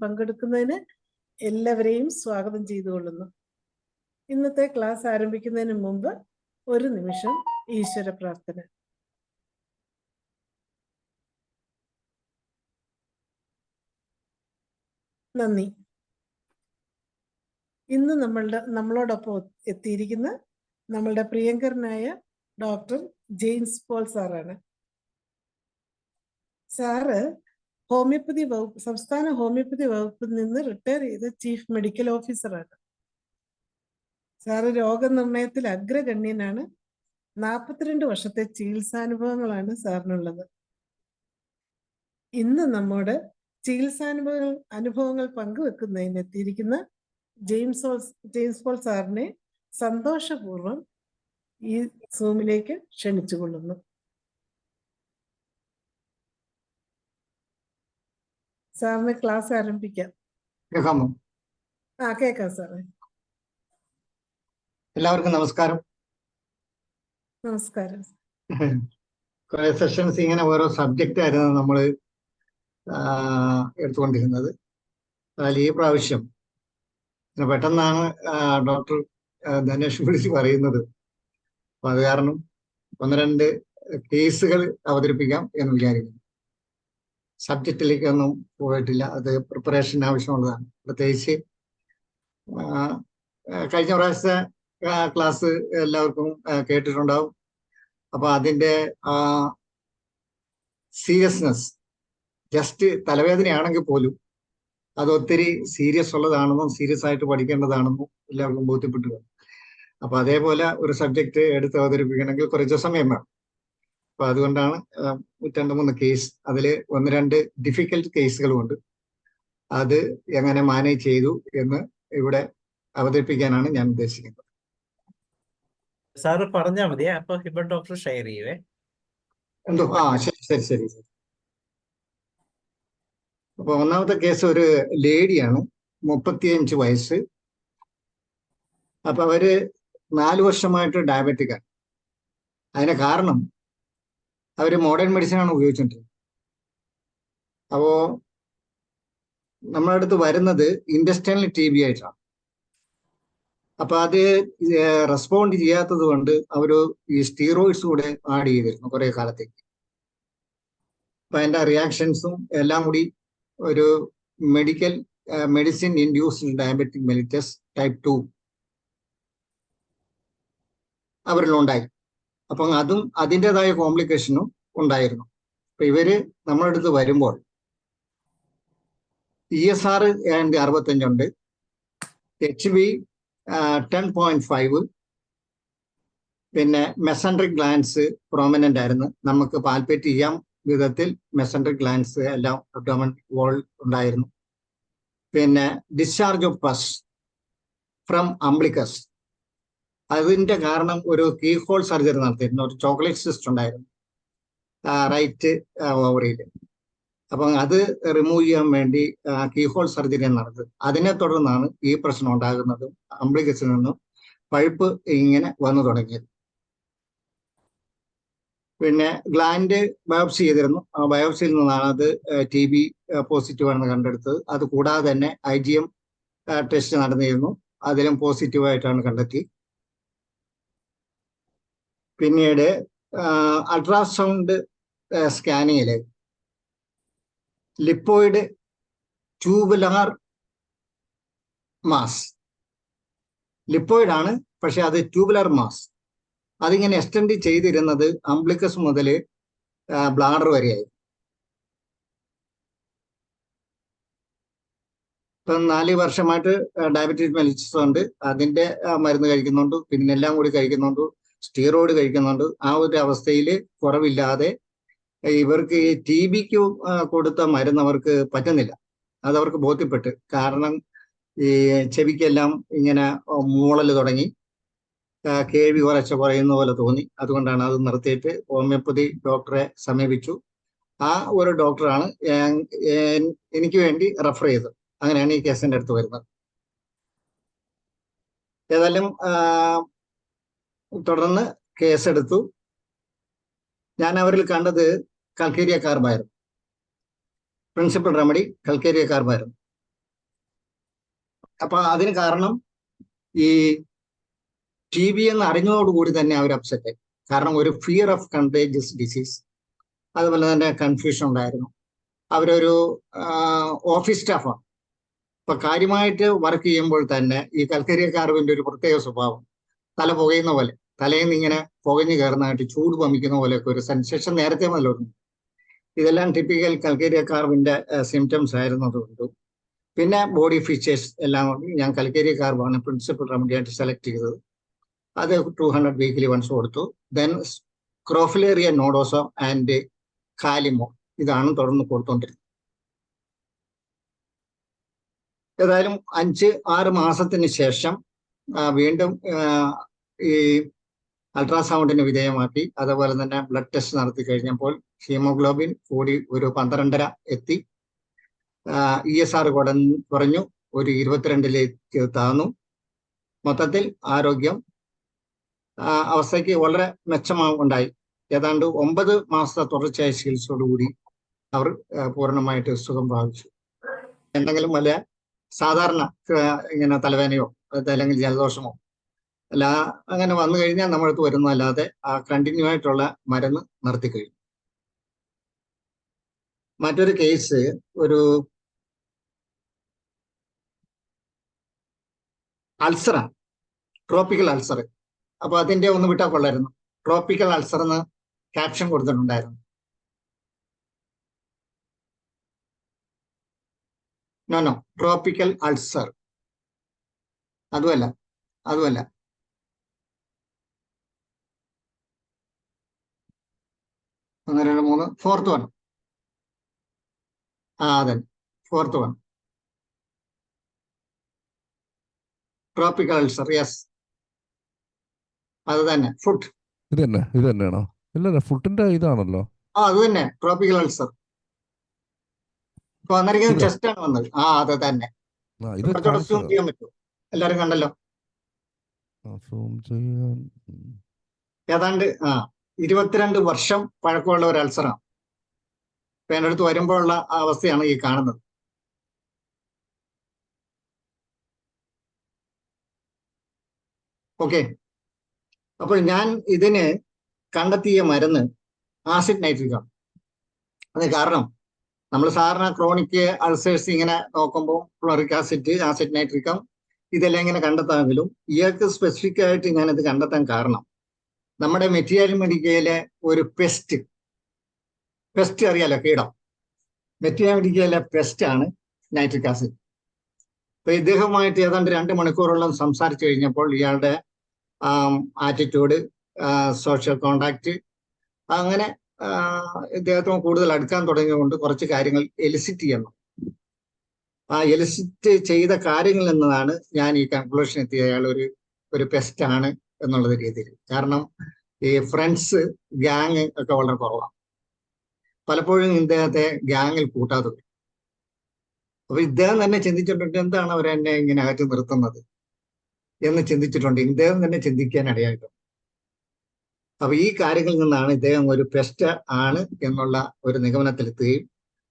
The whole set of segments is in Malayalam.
പങ്കെടുക്കുന്നതിന് എല്ലാവരെയും സ്വാഗതം ചെയ്തുകൊള്ളുന്നു. ഇന്നത്തെ ക്ലാസ് ആരംഭിക്കുന്നതിന് മുമ്പ് ഒരു നിമിഷം ഈശ്വര പ്രാർത്ഥന. നന്ദി. ഇന്ന് നമ്മളോടൊപ്പം എത്തിയിരിക്കുന്ന നമ്മളുടെ പ്രിയങ്കരനായ ഡോക്ടർ ജെയിംസ് പോൾ സാറാണ്. സാറ് ഹോമിയോപ്പതി വകുപ്പ്, സംസ്ഥാന ഹോമിയോപ്പതി വകുപ്പിൽ നിന്ന് റിട്ടയർ ചെയ്ത ചീഫ് മെഡിക്കൽ ഓഫീസറാണ്. സാറ് രോഗനിർണയത്തിൽ അഗ്രഗണ്യനാണ്. 42 വർഷത്തെ ചികിത്സാനുഭവങ്ങളാണ് സാറിനുള്ളത്. ഇന്ന് നമ്മോട് ചികിത്സാനുഭവങ്ങൾ പങ്കുവെക്കുന്നതിന് എത്തിയിരിക്കുന്ന ജെയിംസ് പോൾ സാറിനെ സന്തോഷപൂർവ്വം ഈ സൂമിലേക്ക് ക്ഷണിച്ചുകൊള്ളുന്നു. സാറിന് ക്ലാസ് ആരംഭിക്കാം. കേൾക്കാം സാറേ. എല്ലാവർക്കും നമസ്കാരം. നമസ്കാരം. കുറെ സെഷൻസ് ഇങ്ങനെ ഓരോ സബ്ജക്റ്റ് ആയിരുന്നു നമ്മൾ എടുത്തുകൊണ്ടിരുന്നത്. അതിൽ ഈ പ്രാവശ്യം പെട്ടെന്നാണ് ഡോക്ടർ ധനേഷ് വിളിച്ച് പറയുന്നത്. അപ്പൊ അത് കാരണം 1-2 കേസുകൾ അവതരിപ്പിക്കാം എന്ന് വിചാരിക്കുന്നു. സബ്ജക്റ്റിലേക്കൊന്നും പോയിട്ടില്ല, അത് പ്രിപ്പറേഷൻ ആവശ്യമുള്ളതാണ്. പ്രത്യേകിച്ച് കഴിഞ്ഞ പ്രാവശ്യത്തെ ക്ലാസ് എല്ലാവർക്കും കേട്ടിട്ടുണ്ടാവും. അപ്പൊ അതിൻ്റെ സീരിയസ്നെസ്, ജസ്റ്റ് തലവേദനയാണെങ്കിൽ പോലും അത് ഒത്തിരി സീരിയസ് ഉള്ളതാണെന്നും സീരിയസ് ആയിട്ട് പഠിക്കേണ്ടതാണെന്നും എല്ലാവർക്കും ബോധ്യപ്പെട്ടു. അപ്പൊ അതേപോലെ ഒരു സബ്ജക്റ്റ് എടുത്ത് അവതരിപ്പിക്കണമെങ്കിൽ കുറച്ച് സമയം വേണം. അപ്പൊ അതുകൊണ്ടാണ് 2-3 കേസ്, അതിൽ 1-2 ഡിഫിക്കൽട്ട് കേസുകളുമുണ്ട്. അത് എങ്ങനെ മാനേജ് ചെയ്തു എന്ന് ഇവിടെ അവതരിപ്പിക്കാനാണ് ഞാൻ ഉദ്ദേശിക്കുന്നത്. സാറ് പറഞ്ഞാൽ മതി, അപ്പൊ ഹിബൻ ഡോക്ടർ ഷെയർ ചെയ്യുവേ. എന്തോ ശരി ശരി. അപ്പൊ ഒന്നാമത്തെ കേസ് ഒരു ലേഡിയാണ്, 35 വയസ്സ്. അപ്പൊ അവര് 4 വർഷമായിട്ട് ഡയബറ്റിക്കാണ്. അതിന് കാരണം അവര് മോഡേൺ മെഡിസിൻ ആണ് ഉപയോഗിച്ചിട്ടുള്ളത്. അപ്പോ നമ്മുടെ അടുത്ത് വരുന്നത് ഇൻഡസ്റ്റൈനൽ TB ആയിട്ടാണ്. അപ്പൊ അത് റെസ്പോണ്ട് ചെയ്യാത്തത് കൊണ്ട് അവര് ഈ സ്റ്റീറോയിഡ്സ് കൂടെ ആഡ് ചെയ്തിരുന്നു കുറെ കാലത്തേക്ക്. അപ്പൊ അതിന്റെ റിയാക്ഷൻസും എല്ലാം കൂടി ഒരു medicine induced diabetic mellitus type 2 അവരിലുണ്ടായി. അപ്പം അതും അതിൻ്റെതായ കോംപ്ലിക്കേഷനും ഉണ്ടായിരുന്നു. അപ്പൊ ഇവര് നമ്മുടെ അടുത്ത് വരുമ്പോൾ ESR 65 ഉണ്ട്, HB 10.5, പിന്നെ മെസൻട്രിക് ഗ്ലാൻസ് പ്രോമിനന്റ് ആയിരുന്നു. നമുക്ക് പാൽപ്പേറ്റ് ചെയ്യാം വിധത്തിൽ മെസൻട്രിക് ഗ്ലാൻസ് എല്ലാം അബ്ഡോമൻ വോൾ ഉണ്ടായിരുന്നു. പിന്നെ ഡിസ്ചാർജ് ഓഫ് പസ് ഫ്രം അംബ്ലിക്കസ്. അതിന്റെ കാരണം ഒരു കീ ഹോൾ സർജറി നടത്തിയിരുന്നു. ഒരു ചോക്ലേറ്റ് സിസ്റ്റ് ഉണ്ടായിരുന്നു റൈറ്റ് ഓവറിയിൽ. അപ്പം അത് റിമൂവ് ചെയ്യാൻ വേണ്ടി കീ ഹോൾ സർജറി നടത്തി. അതിനെ തുടർന്നാണ് ഈ പ്രശ്നം ഉണ്ടാകുന്നതും അംബ്ലിക്കസിൽ നിന്നും പഴുപ്പ് ഇങ്ങനെ വന്നു തുടങ്ങിയത്. പിന്നെ ഗ്ലാൻഡ് ബയോപ്സി ചെയ്തിരുന്നു. ആ ബയോപ്സിയിൽ നിന്നാണ് അത് TB പോസിറ്റീവ് ആണെന്ന് കണ്ടെടുത്തത്. അത് കൂടാതെ തന്നെ IgM ടെസ്റ്റ് നടന്നിരുന്നു, അതിലും പോസിറ്റീവായിട്ടാണ് കണ്ടെത്തി. പിന്നീട് അൾട്രാസൗണ്ട് സ്കാനിങ്ങില് ലിപ്പോയിഡ് ട്യൂബുലാർ മാസ്, ലിപ്പോയിഡ് ആണ് പക്ഷെ അത് ട്യൂബുലാർ മാസ്, അതിങ്ങനെ എക്സ്റ്റെൻഡ് ചെയ്തിരുന്നത് അംബ്ലിക്കസ് മുതൽ ബ്ലാഡർ വരെയായി. ഇപ്പം 4 വർഷമായിട്ട് ഡയബറ്റീസ് മെലിറ്റസ് ഉണ്ട്. അതിന്റെ മരുന്ന് കഴിക്കുന്നുണ്ട്, പിന്നെ എല്ലാം കൂടി കഴിക്കുന്നുണ്ട്, സ്റ്റീറോയിഡ് കഴിക്കുന്നുണ്ട്. ആ ഒരു അവസ്ഥയിൽ കുറവില്ലാതെ ഇവർക്ക് ഈ TBക്ക് കൊടുത്ത മരുന്ന് അവർക്ക് പറ്റുന്നില്ല. അതവർക്ക് ബോധ്യപ്പെട്ട്. കാരണം ഈ ചെവിക്കെല്ലാം ഇങ്ങനെ മൂളൽ തുടങ്ങി, കേൾവി കുറയുന്ന പോലെ തോന്നി. അതുകൊണ്ടാണ് അത് നിർത്തിയിട്ട് ഹോമിയോപ്പതി ഡോക്ടറെ സമീപിച്ചു. ആ ഒരു ഡോക്ടറാണ് എനിക്ക് വേണ്ടി റെഫർ ചെയ്തത്. അങ്ങനെയാണ് ഈ കേസിന്റെ അടുത്ത് വരുന്നത്. ഏതായാലും തുടർന്ന് കേസെടുത്തു. ഞാൻ അവരിൽ കണ്ടത് കൽക്കേരിയ കാർബായിരുന്നു. പ്രിൻസിപ്പൽ റെമഡി കൽക്കേരിയ കാർബായിരുന്നു. അപ്പൊ അതിന് കാരണം ഈ TB എന്ന് അറിഞ്ഞതോടുകൂടി തന്നെ അവർ അപ്സെറ്റ്. കാരണം ഒരു ഫിയർ ഓഫ് കണ്ടേജിയസ് ഡിസീസ്, അതുപോലെ തന്നെ കൺഫ്യൂഷൻ ഉണ്ടായിരുന്നു. അവരൊരു ഓഫീസ് സ്റ്റാഫാണ്. അപ്പൊ കാര്യമായിട്ട് വർക്ക് ചെയ്യുമ്പോൾ തന്നെ ഈ കൽക്കരിയ കാർവിന്റെ ഒരു പ്രത്യേക സ്വഭാവം, തല പുകയുന്ന പോലെ, തലയിൽ നിന്ന് ഇങ്ങനെ പുകഞ്ഞു കയറുന്നതായിട്ട് ചൂട് പമിക്കുന്ന പോലെയൊക്കെ ഒരു സെൻസേഷൻ നേരത്തെ മുതലുണ്ട്. ഇതെല്ലാം ടിപ്പിക്കൽ കൽക്കരിയ കാർവിന്റെ സിംറ്റംസ് ആയിരുന്നതുകൊണ്ട് പിന്നെ ബോഡി ഫീച്ചേഴ്സ് എല്ലാം കൊണ്ട് ഞാൻ കൽക്കരിയ കാർവാണ് പ്രിൻസിപ്പൽ റെമഡിയായിട്ട് സെലക്ട് ചെയ്തത്. അത് 200 വീക്കിലി വൺസ് കൊടുത്തു. ദെൻ ക്രോഫിലേറിയ നോഡോസോ ആൻഡ് കാലിമോ ഇതാണ് തുടർന്ന് കൊടുത്തോണ്ടിരുന്നത്. ഏതായാലും 5-6 മാസത്തിന് ശേഷം വീണ്ടും ഈ അൾട്രാസൗണ്ടിന് വിധേയമാക്കി. അതുപോലെ തന്നെ ബ്ലഡ് ടെസ്റ്റ് നടത്തി കഴിഞ്ഞപ്പോൾ ഹീമോഗ്ലോബിൻ കൂടി ഒരു 12.5 എത്തി. ESR കുറഞ്ഞു, ഒരു 22-ലേക്ക് താന്നു. മൊത്തത്തിൽ ആരോഗ്യം അവസ്ഥയ്ക്ക് വളരെ മെച്ചമുണ്ടായി. ഏതാണ്ട് 9 മാസത്തെ തുടർച്ചയായ ചികിത്സയോടുകൂടി അവർ പൂർണ്ണമായിട്ട് സുഖം പ്രാപിച്ചു. എന്തെങ്കിലും വല്ല സാധാരണ ഇങ്ങനെ തലവേദനയോ അല്ലെങ്കിൽ ജലദോഷമോ അല്ല അങ്ങനെ വന്നു കഴിഞ്ഞാൽ നമ്മളടുത്ത് വരുന്നതല്ലാതെ ആ കണ്ടിന്യൂ ആയിട്ടുള്ള മരുന്ന് നിർത്തി കഴിഞ്ഞു. മറ്റൊരു കേസ് ഒരു അൾസറാണ്, ട്രോപ്പിക്കൽ അൾസർ. അപ്പൊ അതിന്റെ ഒന്ന് വിട്ടാൽ കൊള്ളായിരുന്നു. ട്രോപ്പിക്കൽ അൾസർ എന്ന് ക്യാപ്ഷൻ കൊടുത്തിട്ടുണ്ടായിരുന്നു. നോ ട്രോപ്പിക്കൽ അൾസർ അതുമല്ല 1, 2, 3 4th വൺ. അതെ 4th one tropical ulcer. Yes, അത് തന്നെ. ഫുഡ് ഇത് തന്നെയാണോ? ഇല്ല, ഫുഡിന്റെ ഇതാണല്ലോ. അത് തന്നെ ട്രോപ്പിക്കൽ അൾസർ. ഇപ്പൊ വന്നിരിക്കുന്നത് ചെസ്റ്റ് ആണ് വന്നത്. അത് തന്നെ. കുറച്ചുകൂടെ സൂം ചെയ്യാൻ പറ്റുമോ? എല്ലാരും കണ്ടല്ലോ. ഏതാണ്ട് 22 വർഷം പഴക്കമുള്ള ഒരു അൾസറാണ്. ഇപ്പൊ എൻ്റെ അടുത്ത് വരുമ്പോഴുള്ള അവസ്ഥയാണ് ഈ കാണുന്നത്. ഓക്കെ, അപ്പോൾ ഞാൻ ഇതിന് കണ്ടെത്തിയ മരുന്ന് ആസിഡ് നൈട്രിക് ആണ്. അത് കാരണം നമ്മൾ സാധാരണ ക്രോണിക് അൾസേഴ്സ് ഇങ്ങനെ നോക്കുമ്പോൾ ഫ്ലോറിക് ആസിഡ്, ആസിഡ് നൈട്രിക്കം ഇതെല്ലാം ഇങ്ങനെ കണ്ടെത്താമെങ്കിലും ഇയാൾക്ക് സ്പെസിഫിക് ആയിട്ട് ഞാനിത് കണ്ടെത്താൻ കാരണം നമ്മുടെ മെറ്റീരിയൽ മെഡിക്കയിലെ ഒരു പെസ്റ്റ് അറിയാലോ, കീടം. മെറ്റീരിയൽ മെഡിക്കയിലെ പെസ്റ്റ് ആണ് നൈട്രിക് ആസിഡ്. അപ്പൊ ഇദ്ദേഹവുമായിട്ട് ഏതാണ്ട് 2 മണിക്കൂറോളം സംസാരിച്ചു കഴിഞ്ഞപ്പോൾ ഇയാളുടെ ആറ്റിറ്റ്യൂഡ്, സോഷ്യൽ കോണ്ടാക്ട്, അങ്ങനെ ഇദ്ദേഹത്തിന് കൂടുതൽ അടുക്കാൻ തുടങ്ങിയതുകൊണ്ട് കുറച്ച് കാര്യങ്ങൾ എലിസിറ്റ് ചെയ്യണം. ആ എലിസിറ്റ് ചെയ്ത കാര്യങ്ങളിൽ നിന്നാണ് ഞാൻ ഈ കൺക്ലൂഷൻ എത്തിയത് അയാൾ ഒരു പെസ്റ്റ് ആണ് എന്നുള്ളത് രീതിയിൽ. കാരണം ഈ ഫ്രണ്ട്സ്, ഗ്യാങ് ഒക്കെ വളരെ കുറവാണ്. പലപ്പോഴും ഇദ്ദേഹത്തെ ഗ്യാങ്ങിൽ കൂട്ടാതെ വരും. അപ്പൊ ഇദ്ദേഹം തന്നെ ചിന്തിച്ചിട്ടുണ്ട്, എന്താണ് അവരെന്നെ ഇങ്ങനെ അകറ്റി നിർത്തുന്നത് എന്ന് ചിന്തിച്ചിട്ടുണ്ട്. ഇദ്ദേഹം തന്നെ ചിന്തിക്കാൻ ഇടയായിട്ടുണ്ട്. അപ്പൊ ഈ കാര്യങ്ങളിൽ നിന്നാണ് ഇദ്ദേഹം ഒരു പെസ്റ്റ് ആണ് എന്നുള്ള ഒരു നിഗമനത്തിലെത്തുകയും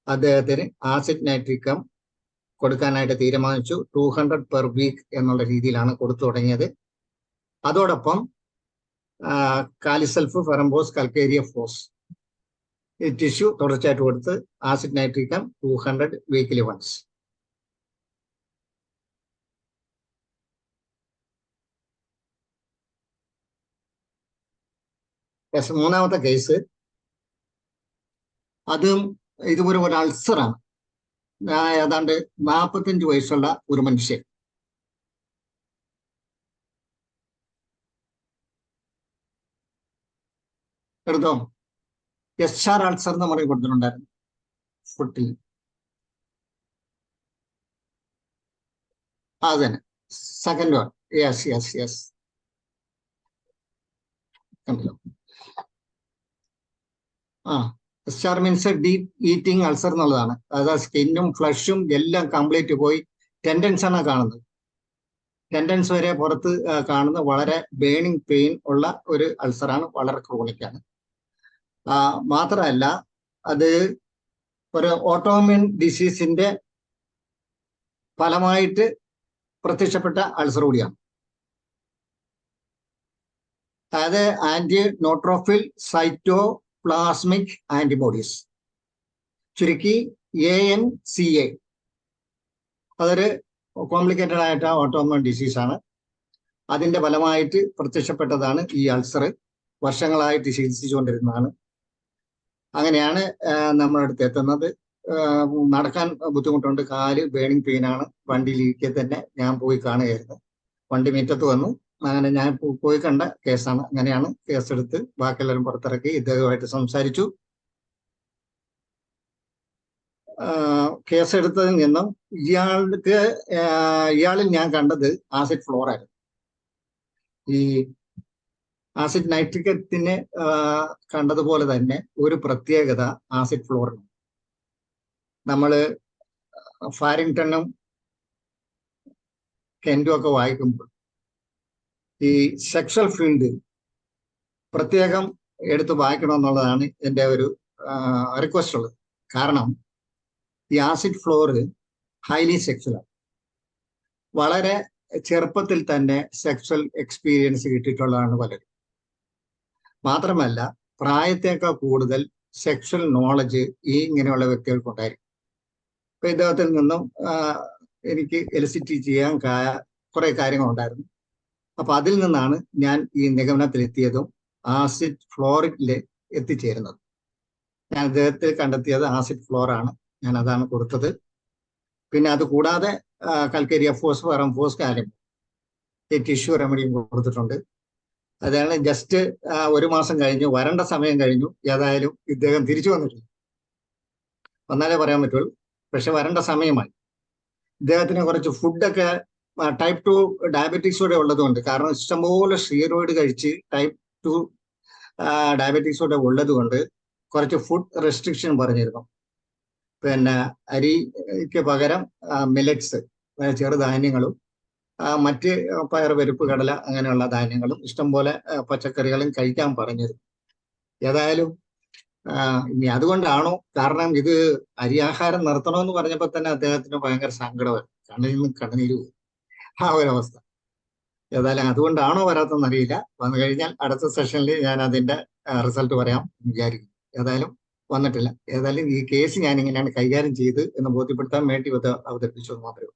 അദ്ദേഹത്തിന് ആസിഡ് നൈട്രിക്കം കൊടുക്കാനായിട്ട് തീരുമാനിച്ചു. 200 പെർ വീക്ക് എന്നുള്ള രീതിയിലാണ് കൊടുത്തു തുടങ്ങിയത്. അതോടൊപ്പം കാലിസൾഫ്, ഫെറംബോസ്, കൽക്കേരിയ ഫോസ് ഈ ടിഷ്യൂ തുടർച്ചയായിട്ട് കൊടുത്ത് ആസിഡ് നൈട്രിക്കം 200 വീക്കിലി വൺസ്. മൂന്നാമത്തെ കേസ് അതും ഇതുപോലെ ഒരു അൾസറാണ്. ഏതാണ്ട് 45 വയസ്സുള്ള ഒരു മനുഷ്യൻ. എടുത്തോ, SR അൾസർ എന്ന് പറയും കൊടുത്തിട്ടുണ്ടായിരുന്നു ഫുട്ടിൽ. അത് തന്നെ സെക്കൻഡ് വൺ. യെസ് കണ്ടല്ലോ. SR means deep eating ulcer എന്നുള്ളതാണ്. അതായത് സ്കിന്നും ഫ്ലഷും എല്ലാം കംപ്ലീറ്റ് പോയി ടെൻഡൻസ് ആണ് കാണുന്നത്. ടെൻഡൻസ് വരെ പുറത്ത് കാണുന്ന വളരെ ബേണിംഗ് പെയിൻ ഉള്ള ഒരു അൾസറാണ്, വളരെ ക്രോണിക്കാണ്. മാത്രമല്ല അത് ഒരു ഓട്ടോമിൻ ഡിസീസിന്റെ ഫലമായിട്ട് പ്രത്യക്ഷപ്പെട്ട അൾസർ കൂടിയാണ്. അതായത് ആന്റി നോട്രോഫിൽ സൈറ്റോപ്ലാസ്മിക് ആന്റിബോഡീസ്, ചുരുക്കി ANCA. അതൊരു കോംപ്ലിക്കേറ്റഡ് ആയിട്ട് ഓട്ടോഇമ്യൂൺ ഡിസീസാണ്. അതിന്റെ ഫലമായിട്ട് പ്രത്യക്ഷപ്പെട്ടതാണ് ഈ അൾസർ. വർഷങ്ങളായിട്ട് ചികിത്സിച്ചുകൊണ്ടിരുന്നതാണ്. അങ്ങനെയാണ് നമ്മുടെ അടുത്ത് എത്തുന്നത്. നടക്കാൻ ബുദ്ധിമുട്ടുണ്ട്, കാല് ബേണിംഗ് പെയിനാണ്. വണ്ടിയിലിരിക്കെ തന്നെ ഞാൻ പോയി കാണുകയായിരുന്നു. വണ്ടി മുറ്റത്ത് വന്നു. അങ്ങനെ ഞാൻ പോയി കണ്ട കേസാണ്. അങ്ങനെയാണ് കേസെടുത്ത് ബാക്കിയെല്ലാവരും പുറത്തിറക്കി ഇദ്ദേഹമായിട്ട് സംസാരിച്ചു. കേസെടുത്തതിൽ നിന്നും ഇയാളിൽ ഞാൻ കണ്ടത് ആസിഡ് ഫ്ലോർ ആയിരുന്നു. ഈ ആസിഡ് നൈട്രിക്കത്തിന് കണ്ടതുപോലെ തന്നെ ഒരു പ്രത്യേകത ആസിഡ് ഫ്ലോറിന്. നമ്മള് ഫാരിങ്ടണും കെൻറ്റും ഒക്കെ വായിക്കുമ്പോൾ ഈ സെക്ഷൽ ഫീൽഡ് പ്രത്യേകം എടുത്ത് വായിക്കണമെന്നുള്ളതാണ് എൻ്റെ ഒരു റിക്വസ്റ്റ് ഉള്ളത്. കാരണം ഈ ആസിഡ് ഫ്ലോർ ഹൈലി സെക്സ്വലാണ്. വളരെ ചെറുപ്പത്തിൽ തന്നെ സെക്സ്വൽ എക്സ്പീരിയൻസ് കിട്ടിയിട്ടുള്ളതാണ് പലരും. മാത്രമല്ല പ്രായത്തേക്കാൾ കൂടുതൽ സെക്സ്വൽ നോളജ് ഈ ഇങ്ങനെയുള്ള വ്യക്തികൾക്കുണ്ടായിരിക്കും. ഇപ്പൊ ഇദ്ദേഹത്തിൽ നിന്നും എനിക്ക് എലിസിറ്റി ചെയ്യാൻ കുറെ കാര്യങ്ങളുണ്ടായിരുന്നു. അപ്പൊ അതിൽ നിന്നാണ് ഞാൻ ഈ നിഗമനത്തിലെത്തിയതും ആസിഡ് ഫ്ലോറിൽ എത്തിച്ചേരുന്നത്. ഞാൻ ഇദ്ദേഹത്തിൽ കണ്ടെത്തിയത് ആസിഡ് ഫ്ലോർ ആണ്. ഞാൻ അതാണ് കൊടുത്തത്. പിന്നെ അത് കൂടാതെ കൽക്കരിയ ഫോസ്ഫറം ഫോസ്കാലും ഈ ടിഷ്യൂ റെമഡിയും കൊടുത്തിട്ടുണ്ട്. അതാണ് ജസ്റ്റ് 1 മാസം കഴിഞ്ഞു, വരേണ്ട സമയം കഴിഞ്ഞു. ഏതായാലും ഇദ്ദേഹം തിരിച്ചു വന്നിട്ടില്ല, വന്നാലേ പറയാൻ പറ്റുള്ളൂ. പക്ഷെ വരേണ്ട സമയമായി. ഇദ്ദേഹത്തിന് കുറച്ച് ഫുഡൊക്കെ ടൈപ്പ് 2 ഡയബറ്റീസ് കൂടെ ഉള്ളതുകൊണ്ട്, കാരണം ഇഷ്ടംപോലെ സ്റ്റീറോയിഡ് കഴിച്ച് ടൈപ്പ് 2 ഡയബറ്റീസ് കൂടെ ഉള്ളത് കൊണ്ട് കുറച്ച് ഫുഡ് റെസ്ട്രിക്ഷൻ പറഞ്ഞിരുന്നു. പിന്നെ അരിക്ക് പകരം മില്ലറ്റ്സ്, ചെറുധാന്യങ്ങളും മറ്റ് പയർ, പരിപ്പ്, കടല അങ്ങനെയുള്ള ധാന്യങ്ങളും ഇഷ്ടംപോലെ പച്ചക്കറികളും കഴിക്കാൻ പറഞ്ഞിരുന്നു. ഏതായാലും ഇനി അതുകൊണ്ടാണോ, കാരണം ഇത് അരിയാഹാരം നിർത്തണമെന്ന് പറഞ്ഞപ്പോൾ തന്നെ അദ്ദേഹത്തിന് ഭയങ്കര സങ്കടമായിരുന്നു. കണ്ണിൽ നിന്ന് കണ്ണുനീര് പോയി, ആ ഒരവസ്ഥ. ഏതായാലും അതുകൊണ്ടാണോ വരാത്തെന്ന് അറിയില്ല. വന്നു കഴിഞ്ഞാൽ അടുത്ത സെഷനിൽ ഞാൻ അതിന്റെ റിസൾട്ട് പറയാം വിചാരിക്കുന്നു. ഏതായാലും വന്നിട്ടില്ല. ഏതായാലും ഈ കേസ് ഞാൻ ഇങ്ങനെയാണ് കൈകാര്യം ചെയ്ത് എന്ന് ബോധ്യപ്പെടുത്താൻ വേണ്ടി അവതരിപ്പിച്ചത് മാത്രമേ.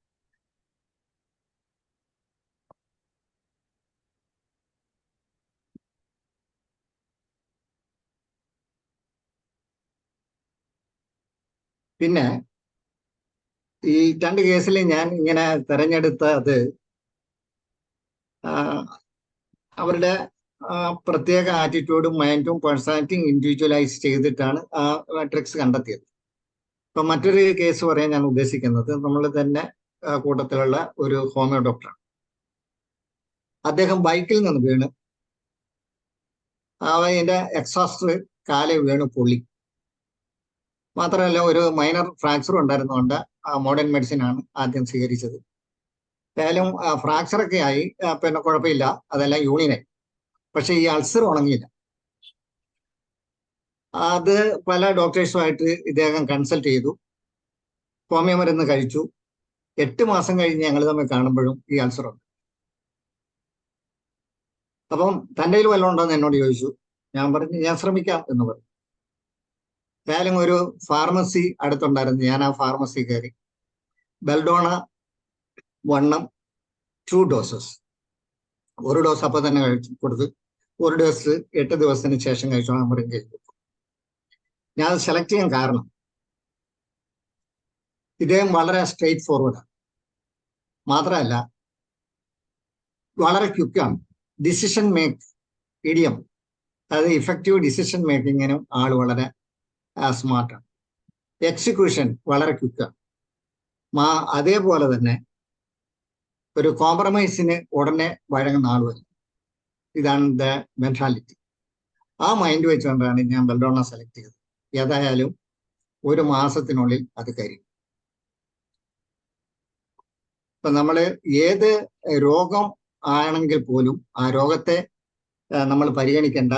പിന്നെ ഈ 2 കേസിൽ ഞാൻ ഇങ്ങനെ തെരഞ്ഞെടുത്തത് അവരുടെ പ്രത്യേക ആറ്റിറ്റ്യൂഡും മൈൻഡും പേഴ്സണാലിറ്റിയും ഇൻഡിവിജ്വലൈസ് ചെയ്തിട്ടാണ് ആ ട്രിക്സ് കണ്ടെത്തിയത്. ഇപ്പൊ മറ്റൊരു കേസ് പറയാൻ ഞാൻ ഉദ്ദേശിക്കുന്നത് നമ്മൾ തന്നെ കൂട്ടത്തിലുള്ള ഒരു ഹോമിയോ ഡോക്ടറാണ്. അദ്ദേഹം ബൈക്കിൽ നിന്ന് വീണ് അതിന്റെ എക്സോസ്റ്റ് കാലിൽ വീണ് പൊള്ളി. മാത്രമല്ല ഒരു മൈനർ ഫ്രാക്ചറും ഉണ്ടായിരുന്നുകൊണ്ട് മോഡേൺ മെഡിസിൻ ആണ് ആദ്യം സ്വീകരിച്ചത്. ഏതായാലും ഫ്രാക്ചറൊക്കെ ആയി, പിന്നെ കുഴപ്പമില്ല, അതെല്ലാം യൂണിയനായി. പക്ഷെ ഈ അൾസർ ഉണങ്ങിയില്ല. അത് പല ഡോക്ടേഴ്സുമായിട്ട് ഇദ്ദേഹം കൺസൾട്ട് ചെയ്തു, ഹോമിയോ മരുന്ന് കഴിച്ചു. 8 മാസം കഴിഞ്ഞ് ഞങ്ങൾ തമ്മിൽ കാണുമ്പോഴും ഈ അൾസർ ഉണ്ട്. അപ്പം തൻ്റെ കയ്യിൽ വല്ലതും ഉണ്ടോയെന്ന് എന്നോട് ചോദിച്ചു. ഞാൻ പറഞ്ഞു ഞാൻ ശ്രമിക്കാം എന്ന് പറഞ്ഞു. ഏതായാലും ഒരു ഫാർമസി അടുത്തുണ്ടായിരുന്നു. ഞാൻ ആ ഫാർമസി കയറി ബെൽഡോണ 2 ഡോസസ്, 1 ഡോസ് അപ്പം തന്നെ കൊടുത്ത് 1 ഡോസ് 8 ദിവസത്തിന് ശേഷം കഴിച്ചോളാൻ പറയും ചെയ്തു. ഞാൻ അത് സെലക്ട് ചെയ്യാൻ കാരണം ഇദ്ദേഹം വളരെ സ്ട്രെയിറ്റ് ഫോർവേഡാണ്. മാത്രമല്ല വളരെ ക്വിക്കാണ്. ഡിസിഷൻ ഇഡിയം, അതായത് ഇഫക്റ്റീവ് ഡിസിഷൻ മേക്കിങ്ങിനും ആൾ വളരെ സ്മാർട്ടാണ്. എക്സിക്യൂഷൻ വളരെ ക്വിക്കാണ്. അതേപോലെ തന്നെ ഒരു കോംപ്രമൈസിന് ഉടനെ വഴങ്ങുന്ന ആൾ വരും. ഇതാണ് ദ മെന്റാലിറ്റി. ആ മൈൻഡ് വെച്ചുകൊണ്ടാണ് ഞാൻ ബെൽഡോണ സെലക്ട് ചെയ്തത്. ഏതായാലും 1 മാസത്തിനുള്ളിൽ അത് കഴിയും. ഇപ്പൊ നമ്മള് ഏത് രോഗം ആണെങ്കിൽ പോലും ആ രോഗത്തെ നമ്മൾ പരിഗണിക്കേണ്ട,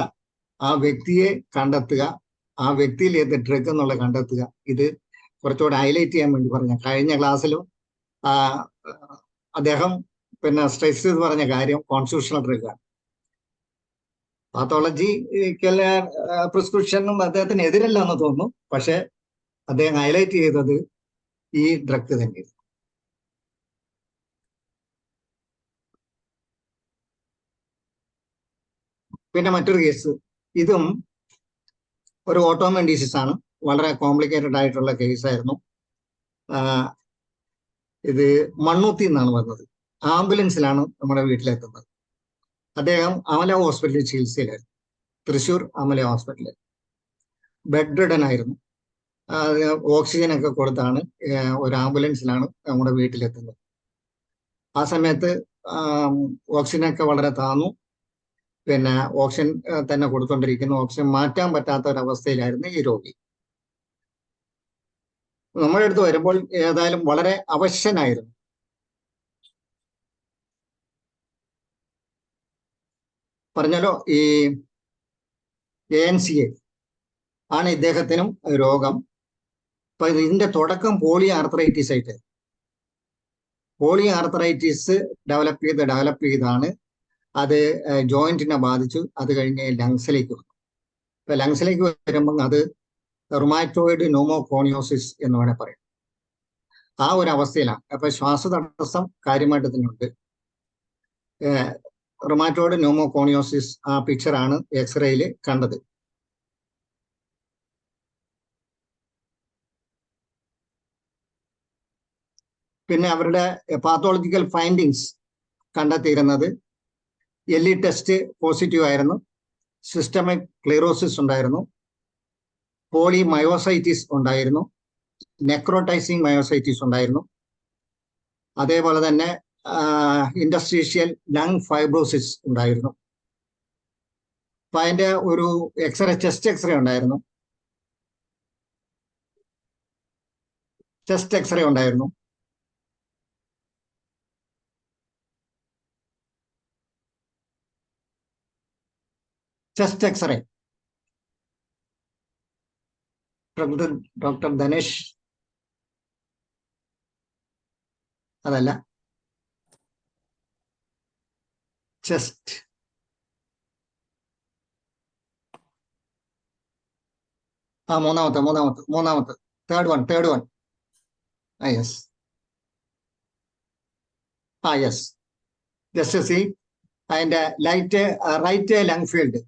ആ വ്യക്തിയെ കണ്ടെത്തുക, ആ വ്യക്തിയിൽ ഏത് ഡ്രഗ് എന്നുള്ള കണ്ടെത്തുക. ഇത് കുറച്ചുകൂടെ ഹൈലൈറ്റ് ചെയ്യാൻ വേണ്ടി പറഞ്ഞ കഴിഞ്ഞ ക്ലാസ്സിലും അദ്ദേഹം പിന്നെ സ്ട്രെസ് ചെയ്ത് പറഞ്ഞ കാര്യം കോൺസ്റ്റിറ്റ്യൂഷണൽ ഡ്രഗാണ്. പാത്തോളജിക്കൽ പ്രിസ്ക്രിപ്ഷനും അദ്ദേഹത്തിന് എതിരല്ല എന്ന് തോന്നുന്നു. പക്ഷെ അദ്ദേഹം ഹൈലൈറ്റ് ചെയ്തത് ഈ ഡ്രഗ് തന്നെയാണ്. പിന്നെ മറ്റൊരു കേസ്, ഇതും ഒരു ഓട്ടോമിൻ ഡിസീസ് ആണ്. വളരെ കോംപ്ലിക്കേറ്റഡ് ആയിട്ടുള്ള കേസായിരുന്നു. ഇത് മണ്ണൂത്തി എന്നാണ് വന്നത്. ആംബുലൻസിലാണ് നമ്മുടെ വീട്ടിലെത്തുന്നത്. അദ്ദേഹം അമല ഹോസ്പിറ്റലിൽ ചികിത്സയിലായിരുന്നു, തൃശ്ശൂർ അമല ഹോസ്പിറ്റലിൽ. ബെഡ് റിഡൻ ആയിരുന്നു. ഓക്സിജൻ ഒക്കെ കൊടുത്താണ് ഒരു ആംബുലൻസിലാണ് നമ്മുടെ വീട്ടിലെത്തുന്നത്. ആ സമയത്ത് ഓക്സിജനൊക്കെ വളരെ താന്നു. പിന്നെ ഓക്സിജൻ തന്നെ കൊടുത്തോണ്ടിരിക്കുന്നു. ഓക്സിജൻ മാറ്റാൻ പറ്റാത്ത ഒരവസ്ഥയിലായിരുന്നു ഈ രോഗി. നമ്മുടെ അടുത്ത് വരുമ്പോൾ ഏതായാലും വളരെ അവശനായിരുന്നു. പറഞ്ഞല്ലോ, ഈ ANCA ആണ് ഇദ്ദേഹത്തിനും രോഗം. അപ്പൊ ഇതിന്റെ തുടക്കം പോളി ആർത്രൈറ്റിസ് ആയിട്ട്, പോളി ആർത്രൈറ്റിസ് ഡെവലപ്പ് ചെയ്താണ് അത് ജോയിന്റിനെ ബാധിച്ചു. അത് കഴിഞ്ഞ് ലങ്സിലേക്ക് വന്നു. ഇപ്പൊ ലങ്സിലേക്ക് വരുമ്പോൾ അത് റുമാറ്റോയിഡ് ന്യൂമോകോണിയോസിസ് എന്ന് വേണേൽ പറയാം. ആ ഒരു അവസ്ഥയിലാണ്. അപ്പൊ ശ്വാസതടസ്സം കാര്യമായിട്ട് തന്നെയുണ്ട്. റുമാറ്റോയിഡ് ന്യൂമോകോണിയോസിസ് ആ പിക്ചറാണ് എക്സ്റേയിൽ കണ്ടത്. പിന്നെ അവരുടെ പാത്തോളജിക്കൽ ഫൈൻഡിങ്സ് കണ്ടെത്തിയിരുന്നത് LE ടെസ്റ്റ് പോസിറ്റീവ് ആയിരുന്നു, സിസ്റ്റമിക് ക്ലീറോസിസ് ഉണ്ടായിരുന്നു, പോളിമയോസൈറ്റിസ് ഉണ്ടായിരുന്നു, നെക്രോട്ടൈസിങ് മയോസൈറ്റിസ് ഉണ്ടായിരുന്നു. അതേപോലെ തന്നെ ഇൻഡസ്ട്രീഷ്യൽ ലങ് ഫൈബ്രോസിസ് ഉണ്ടായിരുന്നു. അപ്പൊ അതിന്റെ ഒരു ചെസ്റ്റ് എക്സ്റേ ഉണ്ടായിരുന്നു. ചെസ്റ്റ് എക്സ്റേ ഉണ്ടായിരുന്നു. ചെസ്റ്റ് എക്സ്റേ ഡോക്ടർ ധനേഷ്, അതല്ല, ചെസ്റ്റ് മൂന്നാമത്തെ third one. Yes, yes. Just see അതിന്റെ റൈറ്റ് ലങ് ഫീൽഡ്,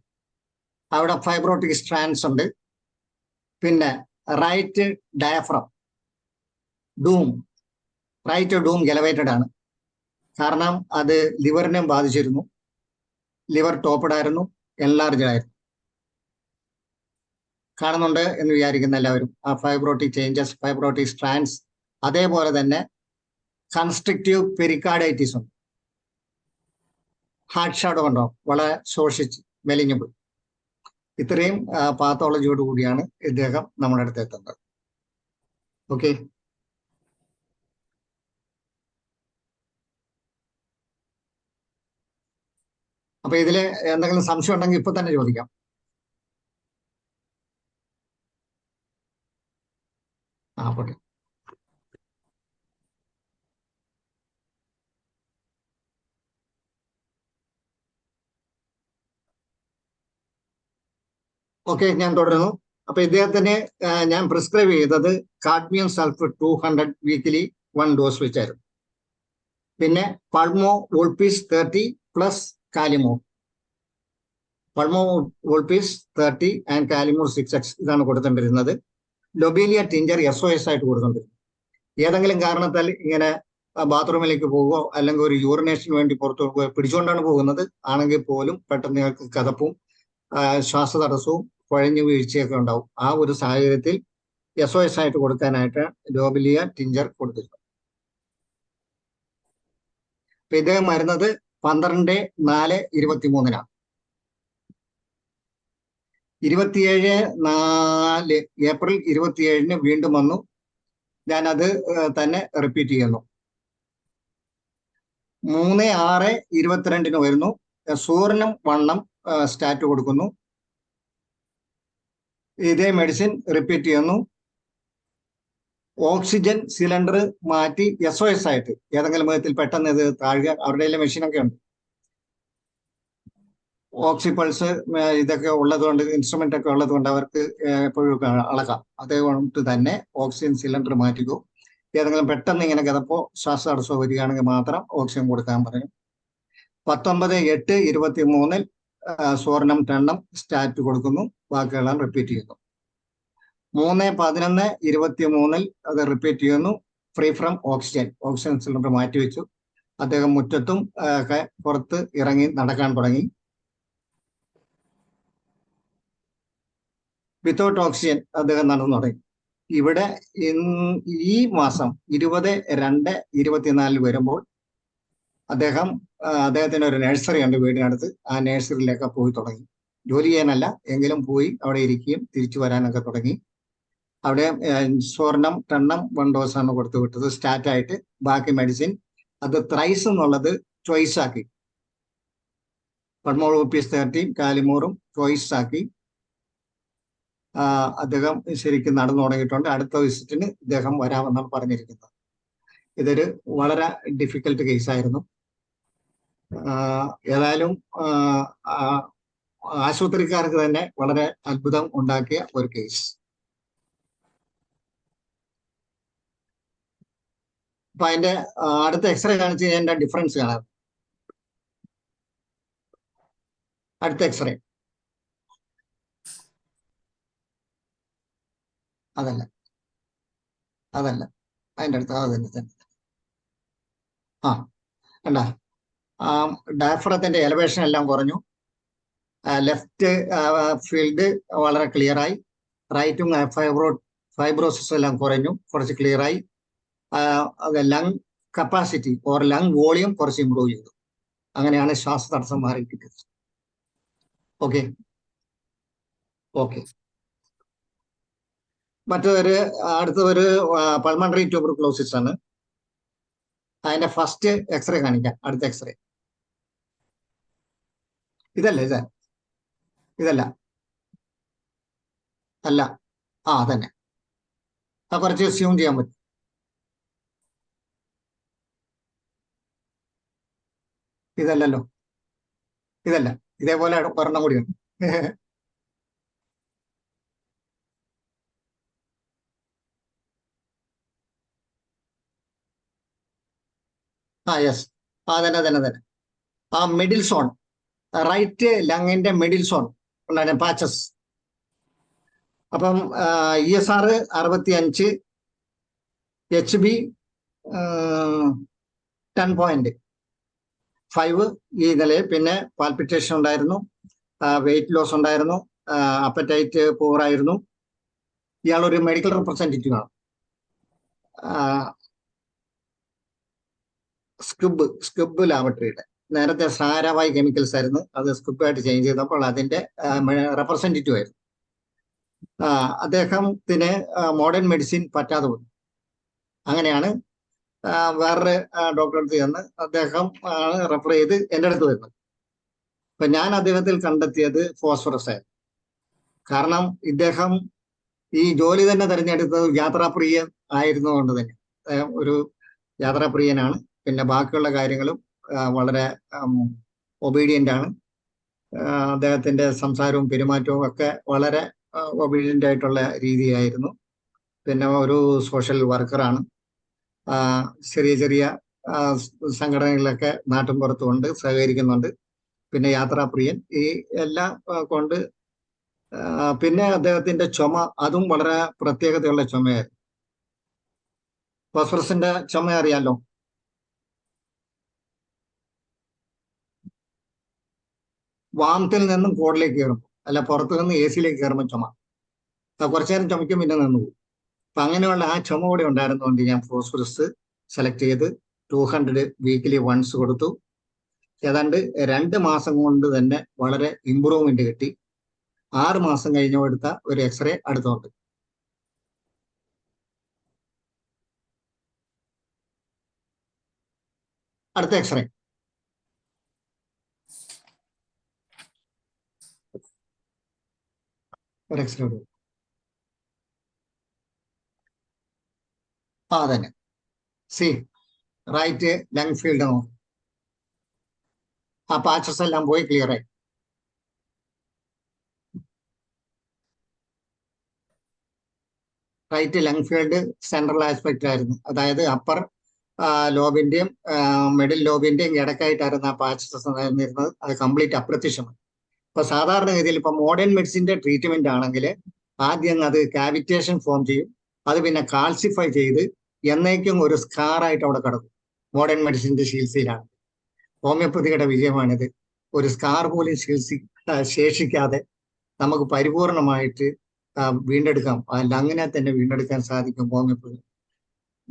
അവിടെ ഫൈബ്രോട്ടിക് സ്ട്രാൻഡ്സ് ഉണ്ട്. പിന്നെ right diaphragm right dome elevated ആണ്. കാരണം അത് ലിവറിനെയും ബാധിച്ചിരുന്നു. ലിവർ ടോപ്പഡ് ആയിരുന്നു, എൻലാർജ്ഡ് ആയിരുന്നു. കാണുന്നുണ്ട് എന്ന് വിചാരിക്കുന്ന എല്ലാവരും ആ ഫൈബ്രോട്ടിക് ചേഞ്ചസ്, ഫൈബ്രോട്ടിക് സ്ട്രാൻഡ്സ്. അതേപോലെ തന്നെ കൺസ്ട്രിക്റ്റീവ് പെരിക്കാർഡൈറ്റിസ് ഉണ്ട്. ഹാർട്ട് ഷാഡോ ഉണ്ടോ, വളരെ ശോഷിച്ച് മെലിഞ്ഞു പോയി. ഇത്രയും പാത്തോളജിയോട് കൂടിയാണ് ഇദ്ദേഹം നമ്മുടെ അടുത്ത് എത്തുന്നത്. ഓക്കെ, അപ്പൊ ഇതില് എന്തെങ്കിലും സംശയം ഉണ്ടെങ്കിൽ ഇപ്പൊ തന്നെ ചോദിക്കാം. പോട്ടെ. ഓക്കെ, ഞാൻ തുടരുന്നു. അപ്പൊ ഇദ്ദേഹത്തിന് ഞാൻ പ്രിസ്ക്രൈബ് ചെയ്തത് കാഡ്മിയം സൾഫർ 200 വീക്കിലി 1 ഡോസ് വെച്ചായിരുന്നു. പിന്നെ പൾമോ വോൾപീസ് 30 പ്ലസ് കാലിമോർ. പൾമോ വോൾപീസ് 30 ആൻഡ് കാലിമോർ 6x ഇതാണ് കൊടുത്തോണ്ടിരുന്നത്. ലൊബീലിയ ടിഞ്ചർ SOS ആയിട്ട് കൊടുത്തോണ്ടിരുന്നത്. ഏതെങ്കിലും കാരണത്താൽ ഇങ്ങനെ ബാത്റൂമിലേക്ക് പോകുകയോ അല്ലെങ്കിൽ ഒരു യൂറിനേഷന് വേണ്ടി പുറത്തു പോകുകയോ പിടിച്ചുകൊണ്ടാണ് പോകുന്നത് ആണെങ്കിൽ പോലും പെട്ടെന്ന് നിങ്ങൾക്ക് കഥപ്പും ശ്വാസതടസ്സവും കുഴഞ്ഞു വീഴ്ചയൊക്കെ ഉണ്ടാവും. ആ ഒരു സാഹചര്യത്തിൽ SOS ആയിട്ട് കൊടുക്കാനായിട്ട് ലോബിലിയ ടിഞ്ചർ കൊടുത്തിരുന്നു. അപ്പൊ ഇദ്ദേഹം വരുന്നത് 12/4/23 ഏപ്രിൽ 27 വീണ്ടും വന്നു. ഞാനത് തന്നെ റിപ്പീറ്റ് ചെയ്യുന്നു. 3/6/22 വരുന്നു. സൂറിനും വണ്ണം സ്റ്റാറ്റ് കൊടുക്കുന്നു. ഇതേ മെഡിസിൻ റിപ്പീറ്റ് ചെയ്യുന്നു. ഓക്സിജൻ സിലിണ്ടർ മാറ്റി SOS ആയിട്ട് ഏതെങ്കിലും വിധത്തിൽ പെട്ടെന്ന് ഇത് താഴുക, അവരുടെ മെഷീനൊക്കെ ഉണ്ട്, ഓക്സിപൾസ് ഇതൊക്കെ ഉള്ളതുകൊണ്ട്, ഇൻസ്ട്രുമെന്റ് ഒക്കെ ഉള്ളതുകൊണ്ട് അവർക്ക് എപ്പോഴും അളക്കാം. അതുകൊണ്ട് തന്നെ ഓക്സിജൻ സിലിണ്ടർ മാറ്റിക്കോ. ഏതെങ്കിലും പെട്ടെന്ന് ഇങ്ങനെ കിടപ്പോ ശ്വാസതടസ്സമോ വരികയാണെങ്കിൽ മാത്രം ഓക്സിജൻ കൊടുക്കാൻ പറയും. 19/8/23 സ്വർണം ടെണ്ണം സ്റ്റാറ്റ് കൊടുക്കുന്നു. ബാക്കിയെല്ലാം റിപ്പീറ്റ് ചെയ്യുന്നു. 3/11/23 അത് റിപ്പീറ്റ് ചെയ്യുന്നു. ഫ്രീ ഫ്രം ഓക്സിജൻ സിലിണ്ടർ മാറ്റിവെച്ചു. അദ്ദേഹം മുറ്റത്തും ഒക്കെ പുറത്ത് ഇറങ്ങി നടക്കാൻ തുടങ്ങി. വിത്തൗട്ട് ഓക്സിജൻ അദ്ദേഹം നടന്നു തുടങ്ങി. ഇവിടെ ഈ മാസം 20/2/24 വരുമ്പോൾ അദ്ദേഹത്തിന് ഒരു നഴ്സറി ഉണ്ട് വീടിനടുത്ത്. ആ നഴ്സറിയിലൊക്കെ പോയി തുടങ്ങി. ജോലി ചെയ്യാനല്ല, എങ്കിലും പോയി അവിടെ ഇരിക്കുകയും തിരിച്ചു വരാനൊക്കെ തുടങ്ങി. അവിടെ സ്വർണം ടെണ്ണം 1 ഡോസാണ് കൊടുത്തു വിട്ടത് സ്റ്റാറ്റ് ആയിട്ട്. ബാക്കി മെഡിസിൻ അത് ത്രൈസ് എന്നുള്ളത് ചോയ്സ് ആക്കി. പൾമോളോപ്പീസ് 13 കാലിമോറും ചോയ്സ് ആക്കി. അദ്ദേഹം ശരിക്കും നടന്നു തുടങ്ങിയിട്ടുണ്ട്. അടുത്ത വിസിറ്റിന് ഇദ്ദേഹം വരാമെന്നാണ് പറഞ്ഞിരിക്കുന്നത്. ഇതൊരു വളരെ ഡിഫിക്കൽട്ട് കേസായിരുന്നു. ഏതായാലും ആശുപത്രിക്കാർക്ക് തന്നെ വളരെ അത്ഭുതം ഉണ്ടാക്കിയ ഒരു കേസ്. അപ്പൊ അതിന്റെ അടുത്ത എക്സ്റേ കാണിച്ച് കഴിഞ്ഞാൽ ഡിഫറൻസ് കാണാം. അടുത്ത എക്സ്റേ അതല്ല അതിന്റെ അടുത്ത് അത് തന്നെ കണ്ട ഡയഫ്രത്തിന്റെ എലവേഷൻ എല്ലാം കുറഞ്ഞു. ലെഫ്റ്റ് ഫീൽഡ് വളരെ ക്ലിയർ ആയി. റൈറ്റും ഫൈബ്രോസിസ് എല്ലാം കുറഞ്ഞു, കുറച്ച് ക്ലിയർ ആയി. Lung capacity or lung volume കുറച്ച് ഇമ്പ്രൂവ് ചെയ്തു. അങ്ങനെയാണ് ശ്വാസതടസ്സം മാറി കിട്ടിയത്. ഓക്കെ. അടുത്തൊരു പൾമണറി ട്യൂബർകുലോസിസ് ആണ്. അതിന്റെ ഫസ്റ്റ് എക്സ്റേ കാണിക്കാം. അടുത്ത എക്സ്റേ ഇതല്ല അല്ല, അതന്നെ. കുറച്ച് സ്യൂം ചെയ്യാൻ പറ്റും. ഇതല്ലല്ലോ, ഇതല്ല, ഇതേപോലെ ഒരെണ്ണം കൂടിയുണ്ട്. യെസ്, തന്നെ. ആ മിഡിൽ സോൺ, റൈറ്റ് ലങ്ങിന്റെ മിഡിൽ സോൺ ഉണ്ടായിരുന്നു പാച്ചസ്. അപ്പം ESR 65, HB 10.5 ഈ നിലയിൽ. പിന്നെ പാൽപിറ്റേഷൻ ഉണ്ടായിരുന്നു, വെയിറ്റ് ലോസ് ഉണ്ടായിരുന്നു, അപ്പറ്റൈറ്റ് പൂറായിരുന്നു. ഇയാളൊരു മെഡിക്കൽ റെപ്രസെന്റേറ്റീവ് ആണ്. സ്ക്വിബ് ലാബറട്ടറിയുടെ നേരത്തെ സാരാഭായ് കെമിക്കൽസ് ആയിരുന്നു, അത് സ്ക്വിബായിട്ട് ചേഞ്ച് ചെയ്തപ്പോൾ അതിന്റെ റെപ്രസെന്റേറ്റീവ് ആയിരുന്നു. അദ്ദേഹത്തിന് മോഡേൺ മെഡിസിൻ പറ്റാതെ പോയി. അങ്ങനെയാണ് വേറൊരു ഡോക്ടറെ അടുത്ത് ചെന്ന് അദ്ദേഹം റെഫർ ചെയ്ത് എൻ്റെ അടുത്ത് വരുന്നത്. അപ്പൊ ഞാൻ അദ്ദേഹത്തിൽ കണ്ടെത്തിയത് ഫോസ്ഫറസ് ആയിരുന്നു. കാരണം ഇദ്ദേഹം ഈ ജോലി തന്നെ തിരഞ്ഞെടുത്തത് യാത്രാപ്രിയൻ ആയിരുന്നതുകൊണ്ട് തന്നെ ഒരു യാത്രാപ്രിയനാണ്. പിന്നെ ബാക്കിയുള്ള കാര്യങ്ങളും വളരെ ഒബീഡിയന്റ് ആണ്. അദ്ദേഹത്തിന്റെ സംസാരവും പെരുമാറ്റവും ഒക്കെ വളരെ ഒബീഡിയന്റ് ആയിട്ടുള്ള രീതിയായിരുന്നു. പിന്നെ ഒരു സോഷ്യൽ വർക്കറാണ്. ചെറിയ സംഘടനകളിലൊക്കെ നാട്ടും പുറത്തുമുണ്ട്, സഹകരിക്കുന്നുണ്ട്. പിന്നെ യാത്രാപ്രിയൻ, ഈ എല്ലാം കൊണ്ട്. പിന്നെ അദ്ദേഹത്തിന്റെ ചുമ, അതും വളരെ പ്രത്യേകതയുള്ള ചുമയായിരുന്നു. ഫോസ്ഫറസിന്റെ ചുമ അറിയാലോ. വാമത്തിൽ നിന്നും കോഡിലേക്ക് കയറുമ്പോൾ, അല്ല പുറത്തു നിന്ന് AC-യിലേക്ക് കയറുമ്പോൾ ചുമ, കുറച്ചു നേരം ചുമയ്ക്കും, പിന്നെ നിന്ന് പോകും. അപ്പൊ അങ്ങനെയുള്ള ആ ചുമ കൂടെ ഉണ്ടായിരുന്നുകൊണ്ട് ഞാൻ ഫോസ്ഫറസ് സെലക്ട് ചെയ്ത് 200 വീക്കിലി വൺസ് കൊടുത്തു. ഏതാണ്ട് 2 മാസം കൊണ്ട് തന്നെ വളരെ ഇമ്പ്രൂവ്മെന്റ് കിട്ടി. 6 മാസം കഴിഞ്ഞ് എടുത്ത ഒരു എക്സ്റേ അടുത്തുണ്ട്. അടുത്ത എക്സ്റേ ഒരു എക്സ്റേ. ആ തന്നെ സി റൈറ്റ് ലങ് ഫീൽഡ് നോക്കും. ആ പാച്ചസ് എല്ലാം പോയി ക്ലിയർ ആയി. Right lung field central aspect ആയിരുന്നു. അതായത് അപ്പർ ലോബിന്റെയും മിഡിൽ ലോബിന്റെയും ഇടക്കായിട്ടായിരുന്നു ആ പാച്ചസ് നിന്നിരുന്നത്. അത് കംപ്ലീറ്റ് അപ്രത്യക്ഷമായി. ഇപ്പൊ സാധാരണഗതിയിൽ ഇപ്പൊ മോഡേൺ മെഡിസിന്റെ ട്രീറ്റ്മെന്റ് ആണെങ്കിൽ ആദ്യം അത് കാവിറ്റേഷൻ ഫോം ചെയ്യും. അത് പിന്നെ കാൽസിഫൈ ചെയ്ത് എന്നേക്കും ഒരു സ്കാറായിട്ട് അവിടെ കിടക്കും. മോഡേൺ മെഡിസിന്റെ ചികിത്സയിലാണ്. ഹോമിയോപ്പതിയുടെ വിജയമാണിത്. ഒരു സ്കാർ പോലും ശേഷിക്കാതെ നമുക്ക് പരിപൂർണമായിട്ട് വീണ്ടെടുക്കാം. ആ ലങ്ങിനെ തന്നെ വീണ്ടെടുക്കാൻ സാധിക്കും homeopathy.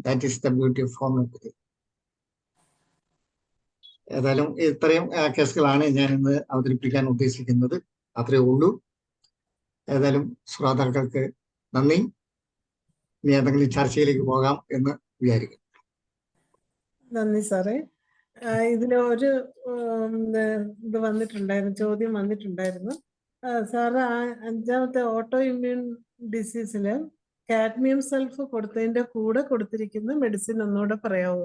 That is the beauty of homeopathy. ഏതായാലും ഇത്രയും കേസുകളാണ് ഞാൻ ഇന്ന് അവതരിപ്പിക്കാൻ ഉദ്ദേശിക്കുന്നത്. അത്രയേ ഉള്ളൂ. ഏതായാലും ശ്രോതാക്കൾക്ക് നന്ദി. ഇനി ഏതെങ്കിലും ചർച്ചയിലേക്ക് പോകാം എന്ന് വിചാരിക്കും. നന്ദി സാറേ. ഇതില് ഒരു ഇത് വന്നിട്ടുണ്ടായിരുന്നു, ചോദ്യം വന്നിട്ടുണ്ടായിരുന്നു. സാറ് ആ 5ാമത്തെ ഓട്ടോ ഇമ്മ്യൂൺ ഡിസീസില് കാഡ്മിയം സൾഫ് കൊടുത്തതിന്റെ കൂടെ കൊടുത്തിരിക്കുന്ന മെഡിസിൻ ഒന്നുകൂടെ പറയാവോ?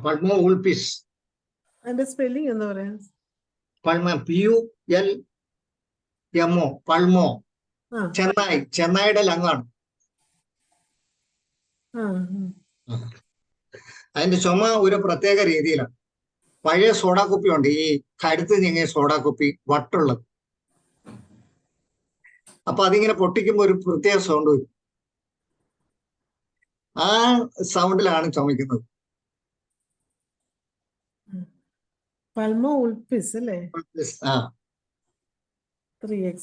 പൾമോ ഉൾപിസ്. അതിന്റെ സ്പെല്ലിംഗ് എന്ന് പറയാം. പൾമ PULMO പൾമോ. ആ ചെന്നൈയുടെ ലങ്ങാണ്. ആ അതിന്റെ ചുമ ഒരു പ്രത്യേക രീതിയിലാണ്. പഴയ സോഡാ കുപ്പി ഉണ്ട്, ഈ കരുത്ത് നീങ്ങിയ സോഡാ കുപ്പി വട്ടുള്ളത്. അപ്പൊ അതിങ്ങനെ പൊട്ടിക്കുമ്പോ ഒരു പ്രത്യേക സൗണ്ട് വരും. ആ സൗണ്ടിലാണ് ചുമക്കുന്നത്. പൾമോ ഉൾപ്പിസ് അല്ലേ? ആ 3x.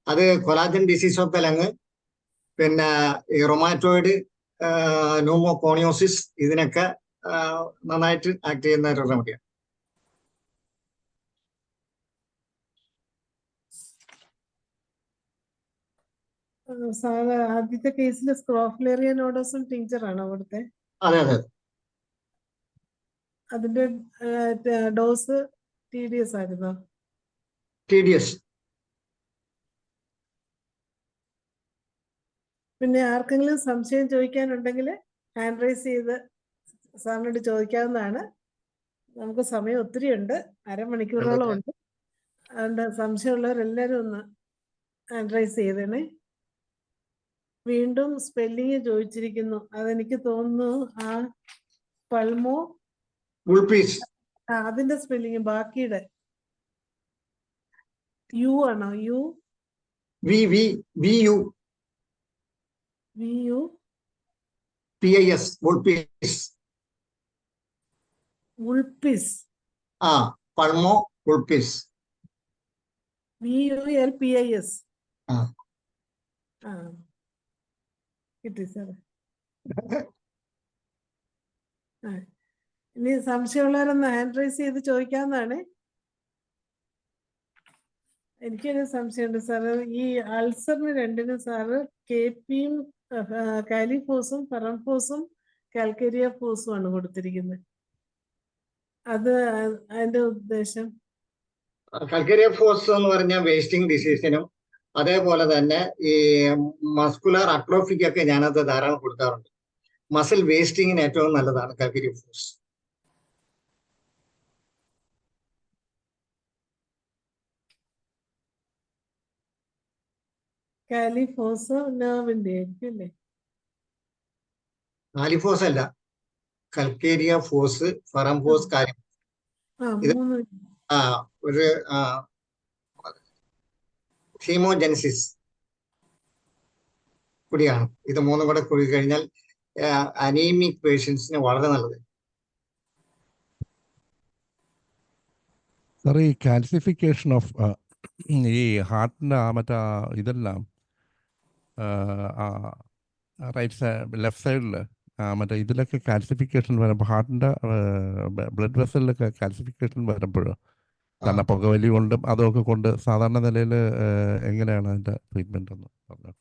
അത് collagen disease of the lung, പിന്നെ ഈ റൊമാറ്റോയിഡ് ന്യൂമോകോണിയോസിസ്, ഇതിനൊക്കെ നന്നായിട്ട് ആക്ട് ചെയ്യുന്ന ഒരു റെമഡിയാണ്. സാറ് ആദ്യത്തെ കേസിൽ സ്ക്രോഫ്ലേറിയ നോഡോസും ടിഞ്ചറാണോ കൊടുത്തത്? അതെ അതെ. അതിന്റെ ഡോസ് TDS ആയിരുന്നോ? TDS. പിന്നെ ആർക്കെങ്കിലും സംശയം ചോദിക്കാനുണ്ടെങ്കിൽ ഹാൻഡ് റൈസ് ചെയ്ത് സാറിനോട് ചോദിക്കാവുന്നതാണ്. നമുക്ക് സമയം ഒത്തിരി ഉണ്ട്, അരമണിക്കൂറോളം ഉണ്ട്. അതുകൊണ്ട് സംശയമുള്ളവരെല്ലാവരും ഒന്ന് ഹാൻഡ് റൈസ് ചെയ്തേണേ. വീണ്ടും സ്പെല്ലിങ് ചോദിച്ചിരിക്കുന്നു. അതെനിക്ക് തോന്നുന്നു ആ പൾമോ ഉൾപീസ്. അതിന്റെ സ്പെല്ലിങ് ബാക്കിയുടെ യു ആണോ? VU PIS ഉൾപീസ്. ഉൾപ്പിസ്. പൾമോ ഉൾപീസ്. VULPIS. ആ കിട്ടി സാറേ. ഇനി സംശയമുള്ളവരൊന്ന് ഹാൻഡ് റൈസ് ചെയ്ത് ചോദിക്കാവുന്നതാണ്. എനിക്കൊരു സംശയമുണ്ട് സാറ്, ഈ അൾസറിന് രണ്ടിനും സാറ് KPയും കാലിഫോസും ഫെറംഫോസും കാൽക്കേരിയ ഫോസും ആണ് കൊടുത്തിരിക്കുന്നത്. അത് അതിന്റെ ഉദ്ദേശം? കൽക്കേരിയ ഫോസ് എന്ന് പറഞ്ഞാൽ വേസ്റ്റിംഗ് ഡിസീസിനും അതേപോലെ തന്നെ ഈ മസ്കുലർ അട്രോഫിക്കൊക്കെ ഞാനത് ധാരാളം കൊടുക്കാറുണ്ട്. മസിൽ വേസ്റ്റിങ്ങിന് ഏറ്റവും നല്ലതാണ് കൽക്കേരിയ ഫോസ്. കാലിഫോസ് നെർവിന്റെ ആയിരിക്കും അല്ലേ? കാലിഫോസ് അല്ല, കൽക്കേരിയ ഫോസ്, ഫെറംഫോസ്, ഇത് മൂന്ന്. ഒരു ഹീമോജെനസിസ് കൂടിയാണ്. ഇത് മൂന്നും കൂടെ കൂടി കഴിഞ്ഞാൽ അനീമിക് പേഷ്യൻസിന് വളരെ നല്ലത്. സാർ, ഈ കാൽസിഫിക്കേഷൻ ഓഫ് ഈ ഹാർട്ടിൻ്റെ മറ്റേ ഇതെല്ലാം റൈറ്റ് സൈഡ് ലെഫ്റ്റ് സൈഡിൽ മറ്റേ ഇതിലൊക്കെ കാൽസിഫിക്കേഷൻ വരുമ്പോൾ ഹാർട്ടിൻ്റെ ബ്ലഡ് വെസലിലൊക്കെ കാൽസിഫിക്കേഷൻ വരുമ്പോൾ കാരണം പുകവലി കൊണ്ടും അതൊക്കെ കൊണ്ട് സാധാരണ നിലയിൽ എങ്ങനെയാണ് അതിൻ്റെ ട്രീറ്റ്മെൻറ്റ് എന്ന് പറഞ്ഞു?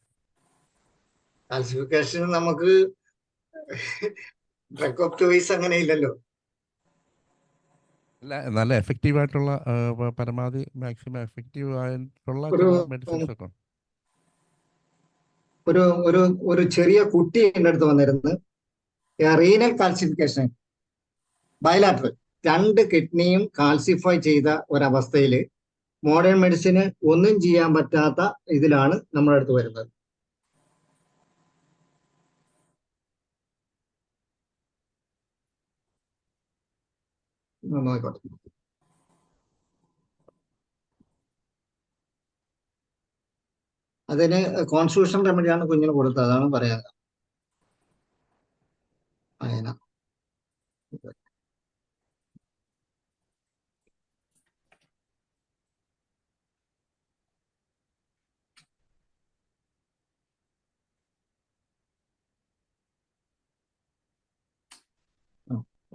കാൽസിഫിക്കേഷൻ നമുക്ക് ഡ്രഗ് ഓഫ് ചോയ്സ് അങ്ങനെ ഇല്ലല്ലോ. നല്ല എഫക്റ്റീവ് ആയിട്ടുള്ള പരമാവധി മാക്സിമം എഫക്റ്റീവ് ആയിട്ടുള്ള ഒരു മെഡിസിൻസ് ഒക്കെ ഒരു ഒരു ഒരു ചെറിയ കുട്ടി എൻ്റെ അടുത്ത് വന്നിരുന്നു. റീനൽ കാൽസിഫിക്കേഷൻ, ബയലാറ്ററൽ, 2 കിഡ്നിയും കാൽസിഫൈ ചെയ്ത ഒരവസ്ഥയിൽ മോഡേൺ മെഡിസിന് ഒന്നും ചെയ്യാൻ പറ്റാത്ത ഇതിലാണ് നമ്മുടെ അടുത്ത് വരുന്നത്. നോക്കട്ടെ. അതിന് കോൺസ്റ്റിറ്റ്യൂഷൻ റെമഡിയാണ് കുഞ്ഞിന് കൊടുത്തത്, അതാണ് പറയാൻ. അതിനാ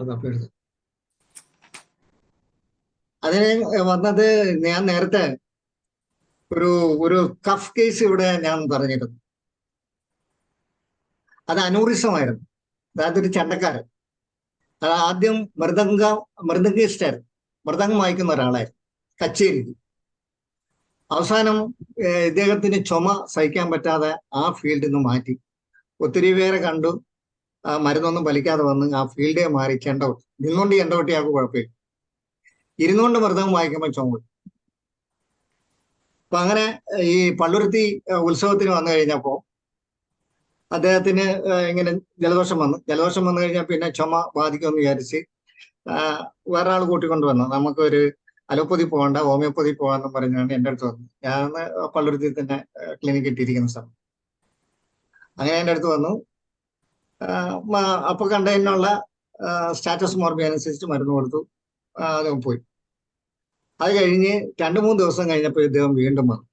അതൊക്കെ എടുത്ത് അതിന് വന്നത് ഞാൻ നേരത്തെ ഒരു ഒരു കഫ് കേസ് ഇവിടെ ഞാൻ പറഞ്ഞിരുന്നു. അത് അനൂറിസമായിരുന്നു. അതായത് ഒരു ചണ്ടക്കാരൻ, അത് ആദ്യം മൃദംഗിസ്റ്റായിരുന്നു, മൃദംഗം വായിക്കുന്ന ഒരാളായിരുന്നു കച്ചേരി. അവസാനം ഇദ്ദേഹത്തിന് ചുമ സഹിക്കാൻ പറ്റാതെ ആ ഫീൽഡിൽ നിന്ന് മാറ്റി. ഒത്തിരി പേരെ കണ്ടു, മരുന്നൊന്നും വലിക്കാതെ വന്ന് ആ ഫീൽഡേ മാറി ചെണ്ടകൊട്ടി. നിന്നുകൊണ്ട് ചെണ്ടകൊട്ടി ആൾക്ക് കുഴപ്പമില്ല, ഇരുന്നുകൊണ്ട് മൃദംഗം വായിക്കുമ്പോൾ ചുമ വരും. അപ്പൊ അങ്ങനെ ഈ പള്ളുരുത്തി ഉത്സവത്തിന് വന്നു കഴിഞ്ഞപ്പോൾ അദ്ദേഹത്തിന് ഇങ്ങനെ ജലദോഷം വന്നു കഴിഞ്ഞാൽ പിന്നെ ചുമ ബാധിക്കുമെന്ന് വിചാരിച്ച് വേറെ ആൾ കൂട്ടിക്കൊണ്ട് വന്നു. നമുക്കൊരു അലോപ്പതി പോകണ്ട, ഹോമിയോപ്പതി പോകാന്ന് പറഞ്ഞാണ് എൻ്റെ അടുത്ത് വന്നു. ഞാൻ പള്ളുരുത്തി തന്നെ ക്ലിനിക്ക് ഇട്ടിരിക്കുന്ന സ്ഥലം. അങ്ങനെ എൻ്റെ അടുത്ത് വന്നു. അപ്പൊ കണ്ടതിനുള്ള സ്റ്റാറ്റസ് മോർബി അനുസരിച്ച് മരുന്ന് കൊടുത്തു, അദ്ദേഹം പോയി. അത് കഴിഞ്ഞ് 2-3 ദിവസം കഴിഞ്ഞപ്പോൾ ഇദ്ദേഹം വീണ്ടും വന്നു.